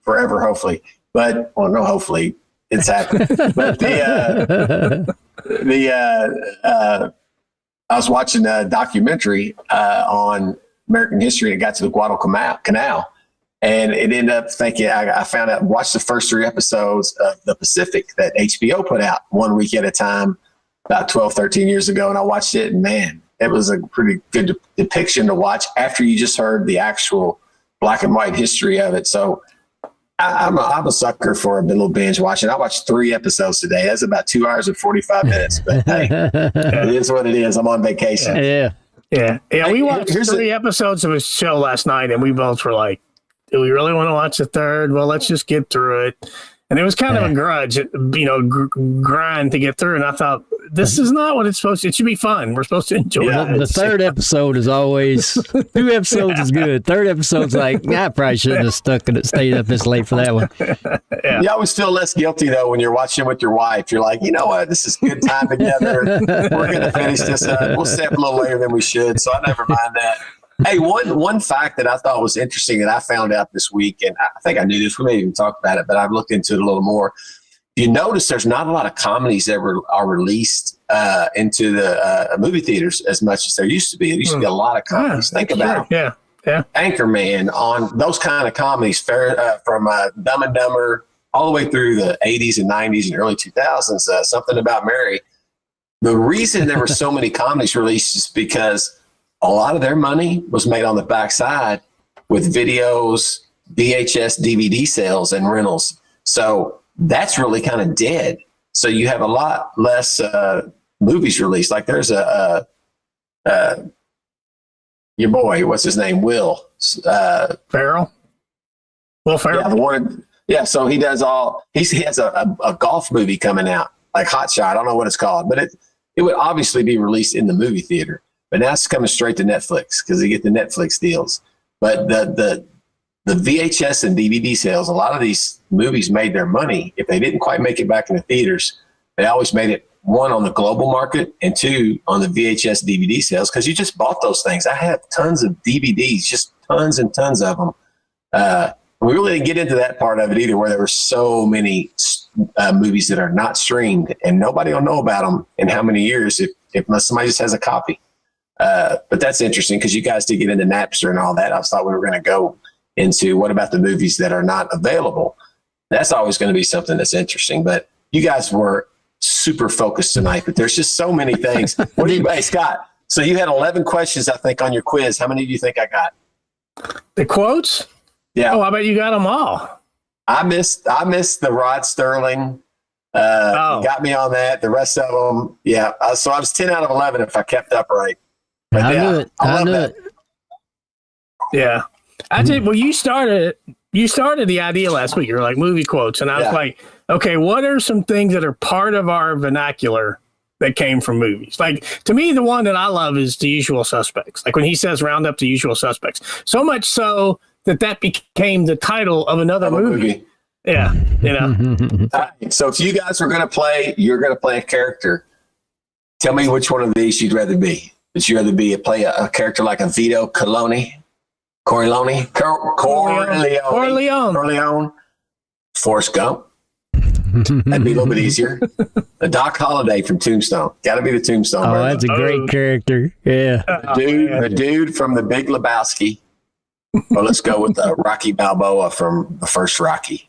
forever, hopefully. But, well, no, hopefully it's happening. But I was watching a documentary on American history, and it got to the Guadalcanal Canal. And it ended up thinking, I found out, watched the first 3 episodes of The Pacific that HBO put out 1 week at a time about 12, 13 years ago. And I watched it, and man, it was a pretty good depiction to watch after you just heard the actual black and white history of it. So I'm a sucker for a little binge watching. I watched 3 episodes today. That's about 2 hours and 45 minutes. But hey, it is what it is. I'm on vacation. Yeah. We watched 3 episodes of a show last night, and we both were like, do we really want to watch the third? Well, let's just get through it. And it was kind of a grudge, grind to get through. And I thought, this is not what it's supposed to. It should be fun. We're supposed to enjoy it. The third episode is always 2 episodes is good. Third episode's like, I probably shouldn't have stayed up this late for that one. You always feel less guilty though when you're watching with your wife. You're like, you know what, this is good time together. We're gonna finish this up. We'll stay up a little later than we should, so I never mind that. Hey, one fact that I thought was interesting that I found out this week, and I think I knew this, we may even talk about it, but I've looked into it a little more. You notice there's not a lot of comedies that are released into the movie theaters as much as there used to be. There used to be a lot of comedies. Think about it. Yeah. Anchorman, on those kind of comedies, from Dumb and Dumber all the way through the 80s and 90s and early 2000s, Something About Mary. The reason there were so many comedies released is because a lot of their money was made on the backside with videos, VHS, DVD sales, and rentals. So that's really kind of dead. So you have a lot less movies released. Like there's your boy, what's his name? Will Ferrell. Will Ferrell. Yeah, so he does he has a golf movie coming out, like Hot Shot. I don't know what it's called, but it would obviously be released in the movie theater. But now it's coming straight to Netflix because they get the Netflix deals. But the VHS and DVD sales, a lot of these movies made their money. If they didn't quite make it back in the theaters, they always made it, 1, on the global market, and 2, on the VHS DVD sales, because you just bought those things. I have tons of DVDs, just tons and tons of them. We really didn't get into that part of it either, where there were so many movies that are not streamed, and nobody will know about them in how many years if somebody just has a copy. But that's interesting because you guys did get into Napster and all that. I thought we were going to go into what about the movies that are not available. That's always going to be something that's interesting. But you guys were super focused tonight, but there's just so many things. What do you, hey, Scott? So you had 11 questions, I think, on your quiz. How many do you think I got? The quotes? Yeah. Oh, I bet you got them all. I missed the Rod Sterling. You got me on that. The rest of them, yeah. So I was 10 out of 11 if I kept up right. But I knew it. Yeah. I did. Well, you started the idea last week. You were like movie quotes. And I was like, okay, what are some things that are part of our vernacular that came from movies? Like, to me, the one that I love is The Usual Suspects. Like when he says round up the usual suspects. So much so that became the title of another movie. Yeah. You know. So if you guys were going to play, you're going to play a character. Tell me which one of these you'd rather be. Would you rather play a character like a Vito Corleone, Corleone, Forrest Gump? That'd be a little bit easier. The Doc Holliday from Tombstone. Got to be the Tombstone. Oh, that's a great character. Yeah. The dude from The Big Lebowski. Well, let's go with Rocky Balboa from the first Rocky.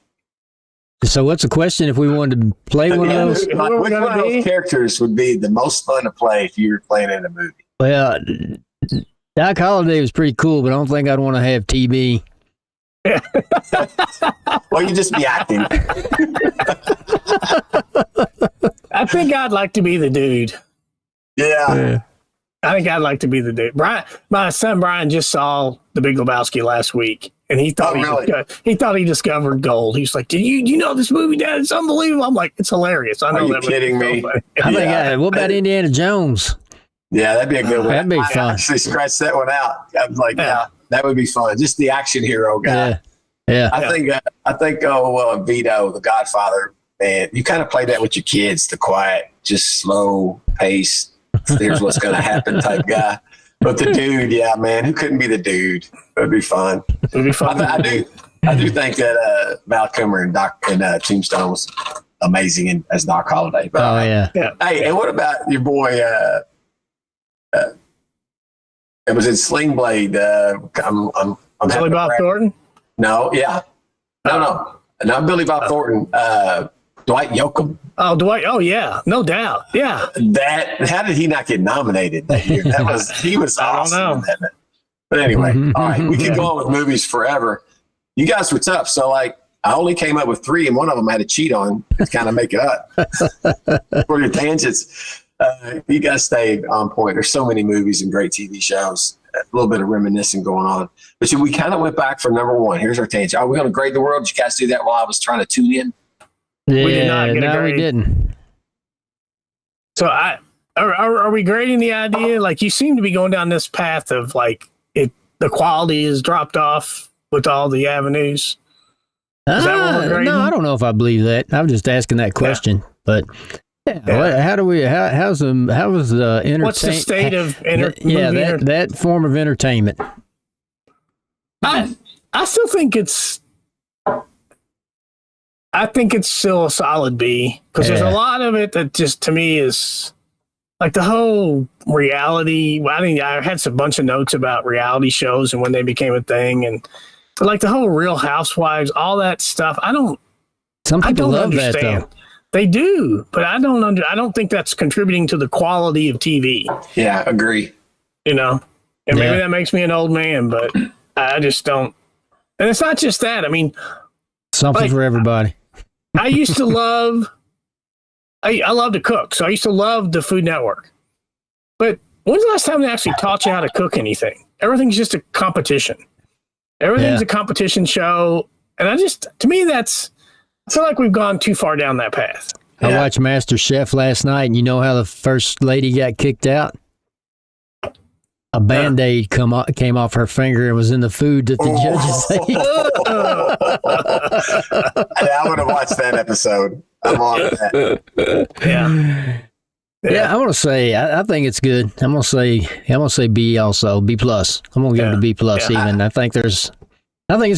So what's the question if we wanted to play one of those? Which one of those characters would be the most fun to play if you were playing in a movie? Well, Doc Holliday was pretty cool, but I don't think I'd want to have TB. Well, you just be acting. I think I'd like to be the dude. Yeah. I think I'd like to be the dude. My son Brian just saw The Big Lebowski last week, and he thought he thought he discovered gold. He's like, "Do you know this movie, Dad? It's unbelievable." I'm like, "It's hilarious." I know. Are you kidding me? What about Indiana Jones? Yeah, that'd be a good one. That'd be fun. I actually scratched that one out. I was like, yeah, that would be fun. Just the action hero guy. Yeah. I think Vito, the Godfather, man, you kind of play that with your kids, the quiet, just slow pace. Here's what's going to happen type guy. But the dude, yeah, man, who couldn't be the dude? It'd be fun. It'd be fun. I do think that Val Kilmer and Tombstone was amazing as Doc Holliday. But, yeah. Hey, and what about your boy? It was in Sling Blade. I'm Billy Bob Thornton. No, yeah. No. Not Billy Bob Thornton. Dwight Yoakam. Oh, Dwight. Oh, yeah. No doubt. Yeah. How did he not get nominated that year? He was awesome. I don't know. But anyway, all right, we could go on with movies forever. You guys were tough. So, like, I only came up with 3, and one of them I had to cheat on to kind of make it up for your tangents. You guys stayed on point. There's so many movies and great TV shows. A little bit of reminiscing going on. But we kind of went back from number 1. Here's our tangent. Are we going to grade the world? Did you guys do that while I was trying to tune in? Yeah, we did not get a grade. We didn't. So are we grading the idea? Like, you seem to be going down this path of like the quality has dropped off with all the avenues. Is that what we're grading? No, I don't know if I believe that. I'm just asking that question. Yeah. But how do we? How was entertainment? What's the state of that form of entertainment? I still think it's. I think it's still a solid B, because there's a lot of it that just, to me, is like the whole reality. I mean, I had a bunch of notes about reality shows and when they became a thing, and like the whole Real Housewives, all that stuff. Some people love understand. that, though. They do, but I don't think that's contributing to the quality of TV. Yeah, agree. And maybe that makes me an old man, but I just don't. And it's not just that. I mean, something for everybody. I used to love, I love to cook. So I used to love the Food Network. But when's the last time they actually taught you how to cook anything? Everything's just a competition. Everything's a competition show. And to me, I feel like we've gone too far down that path. I watched Master Chef last night, and you know how the first lady got kicked out? A Band-Aid came off her finger and was in the food that the judges ate. I would have watched that episode. I'm on that. Yeah, I want to say I think it's good. I'm gonna say B also, B plus. I'm gonna give it a B plus even. I think it's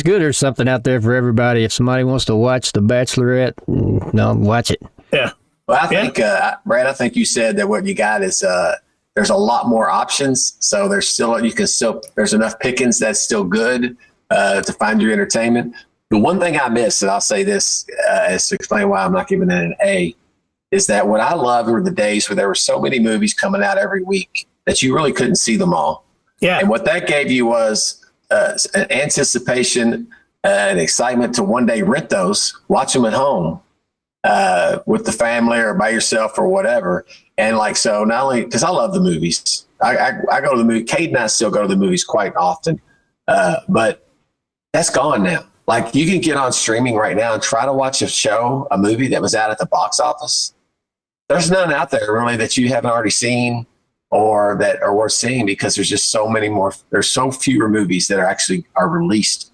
good. There's something out there for everybody. If somebody wants to watch The Bachelorette, watch it. Yeah. Well, I think Brad, I think you said that what you got is there's a lot more options. So there's enough pickings that's still good to find your entertainment. The one thing I missed, and I'll say this as to explain why I'm not giving it an A, is that what I loved were the days where there were so many movies coming out every week that you really couldn't see them all. Yeah. And what that gave you was an anticipation and excitement to one day rent those, watch them at home with the family or by yourself or whatever. And so not only, because I love the movies, I go to the movie. Kate and I still go to the movies quite often, but that's gone now. Like, you can get on streaming right now and try to watch a movie that was out at the box office. There's none out there really that you haven't already seen or that are worth seeing, because there's just so many more. There's so fewer movies that are released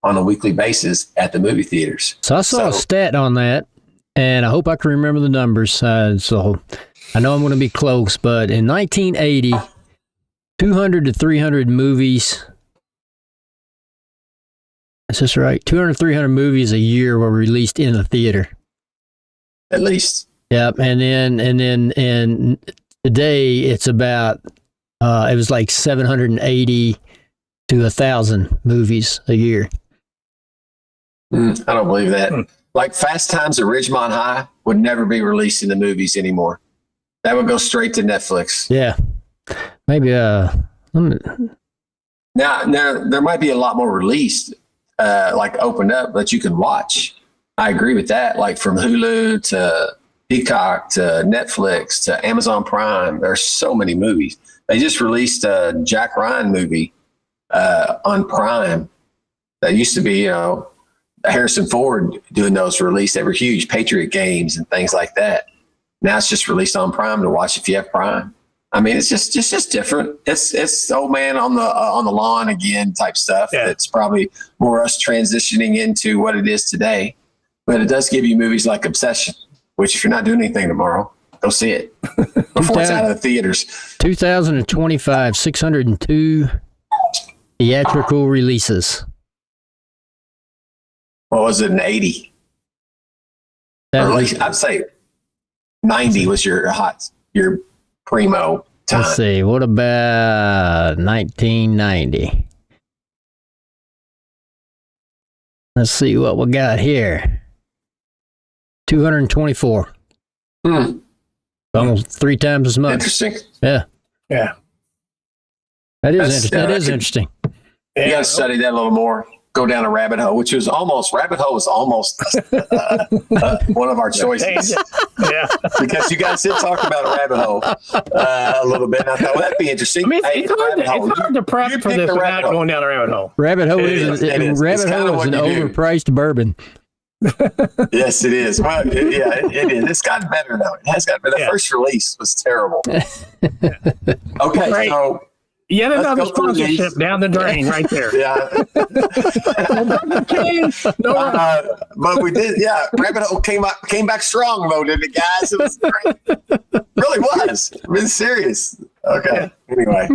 on a weekly basis at the movie theaters. So I saw a stat on that, and I hope I can remember the numbers. So I know I'm going to be close, but in 1980, 200 to 300 movies. Is this right? 200 to 300 movies a year were released in the theater. At least. Yep. And then today it's about, it was like 780 to 1,000 movies a year. I don't believe that. Like Fast Times at Ridgemont High would never be released in the movies anymore. That would go straight to Netflix. Yeah. Maybe, Now there might be a lot more released, opened up that you can watch. I agree with that. Like from Hulu to Peacock to Netflix to Amazon Prime, there's so many movies. They just released a Jack Ryan movie on Prime that used to be, Harrison Ford doing those released. They were huge, Patriot Games and things like that. Now it's just released on Prime to watch if you have Prime. I mean, it's just different. It's old man on the lawn again type stuff. Yeah. It's probably more us transitioning into what it is today. But it does give you movies like Obsession, which if you're not doing anything tomorrow, go see it before it's out of the theaters. 2025, 602 theatrical releases. What was it, an 80? Or at least I'd say 90 was your primo time. Let's see. What about 1990? Let's see what we got here. 224. Almost 3 times as much. Interesting. Yeah. Yeah. That is interesting. That is interesting. You got to study that a little more. Go down a rabbit hole, which was almost one of our choices. Yeah. Because you guys did talk about a rabbit hole a little bit. And I thought, well, that'd be interesting. I mean, it's hard to prep for this without going down a rabbit hole. Rabbit hole is an overpriced bourbon. Yes, it is. Well, it is. It's gotten better, though. It has gotten better. The first release was terrible. Okay, right. So yet another sponsorship down the drain right there. Yeah. But we did, Rabbit Hole came back strong, though, didn't it, guys? It was great. Really was. I mean, serious. Okay. Anyway.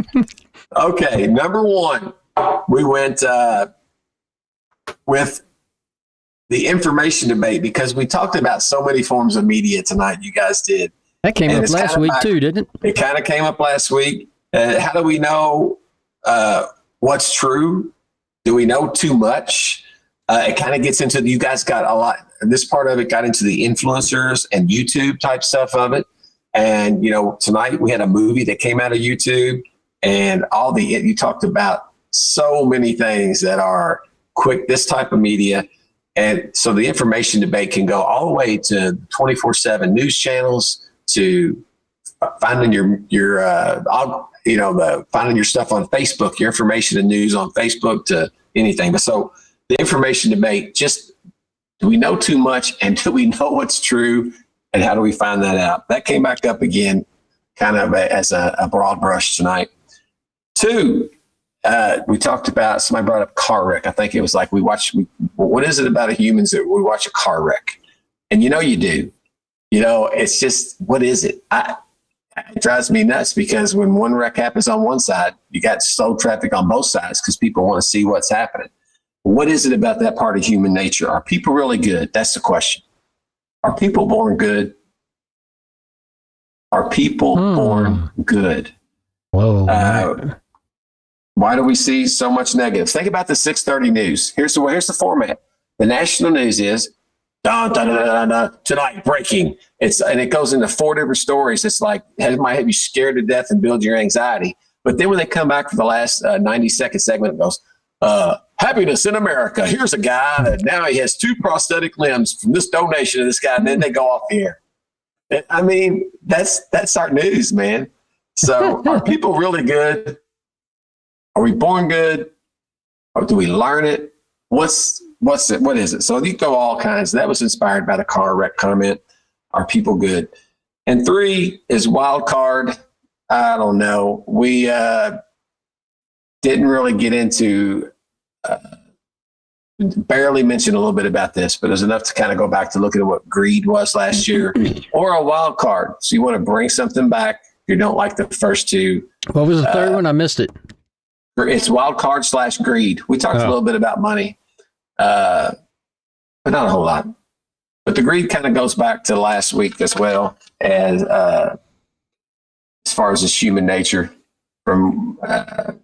Okay, number 1, we went with the information debate because we talked about so many forms of media tonight. You guys did. That came up last week, too, didn't it? It kind of came up last week. How do we know what's true? Do we know too much? It kind of gets into, you guys got a lot, this part of it got into the influencers and YouTube type stuff of it. And, tonight we had a movie that came out of YouTube and you talked about so many things that are quick, this type of media. And so the information debate can go all the way to 24/7 news channels to finding finding your stuff on Facebook, your information and news on Facebook to anything. But so the information debate, just do we know too much and do we know what's true and how do we find that out? That came back up again kind of as a broad brush tonight. 2, we talked about, somebody brought up car wreck. I think it was like what is it about humans that we watch a car wreck? And you do. It's just, what is it? It drives me nuts because when one wreck happens on one side, you got slow traffic on both sides because people want to see what's happening. What is it about that part of human nature? Are people really good? That's the question. Are people born good? Are people born good? Whoa. Why do we see so much negative? Think about the 6:30 news. Here's the format. The national news is tonight breaking. And it goes into 4 different stories. It's like it might have you scared to death and build your anxiety. But then when they come back for the last 90-second segment, it goes, happiness in America. Here's a guy that now he has 2 prosthetic limbs from this donation to this guy, and then they go off the air. I mean, that's our news, man. So are people really good? Are we born good? Or do we learn it? What's it? What is it? So you go all kinds. That was inspired by the car wreck comment. Are people good? And 3 is wild card. I don't know. We didn't really get into, barely mentioned a little bit about this, but there's enough to kind of go back to look at what greed was last year or a wild card. So you want to bring something back. You don't like the first 2. What was the third one? I missed it. It's wild card / greed. We talked a little bit about money, but not a whole lot. But the greed kind of goes back to last week as well as far as this human nature from that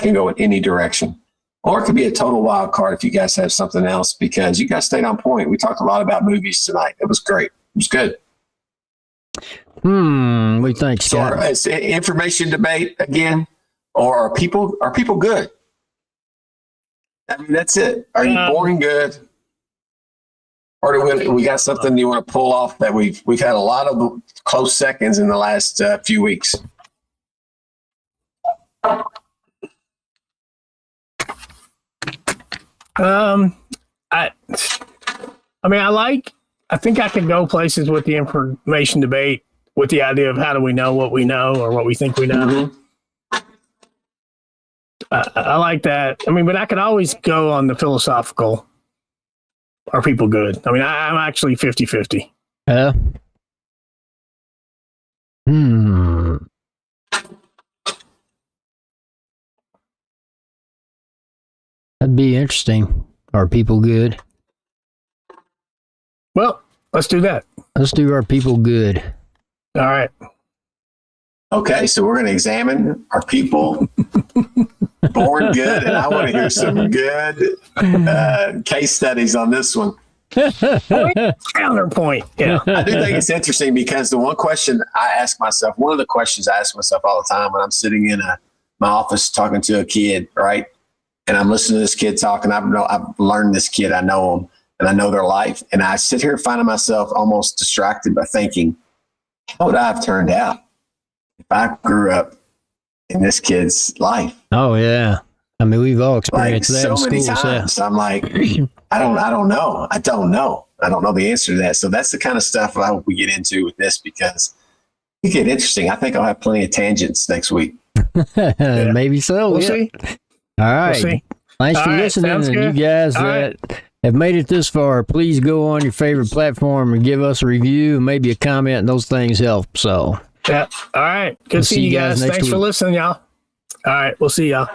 can go in any direction. Or it could be a total wild card if you guys have something else because you guys stayed on point. We talked a lot about movies tonight. It was great. It was good. What do you think, Scott? So it's information debate again. Or are people good? I mean, that's it. Are you born good? Or do we got something you want to pull off that we've had a lot of close seconds in the last few weeks? I think I could go places with the information debate with the idea of how do we know what we know or what we think we know. Mm-hmm. I like that. I mean, but I could always go on the philosophical. Are people good? I mean, I'm actually 50-50. Yeah. That'd be interesting. Are people good? Well, let's do that. Let's do Are people good? All right. Okay, so we're going to examine are people born good, and I want to hear some good case studies on this one. Counterpoint. Yeah. I do think it's interesting because the one question I ask myself, one of the questions I ask myself all the time when I'm sitting in my office talking to a kid, right? And I'm listening to this kid talk, and I've learned this kid, I know them, and I know their life. And I sit here finding myself almost distracted by thinking, how would I have turned out if I grew up in this kid's life? Oh, yeah. I mean, we've all experienced that so in many schools. times. I'm like, I don't know. I don't know the answer to that. So that's the kind of stuff I hope we get into with this, because it get interesting. I think I'll have plenty of tangents next week. Maybe so. We'll see. All right. We'll see. Thanks All for right, listening. sounds And good. you guys All that have made it this far, please go on your favorite platform and give us a review and maybe a comment, and those things help. So, Yeah. All right. Good We'll seeing you guys. next Thanks for week. listening, y'all. All right. We'll see y'all.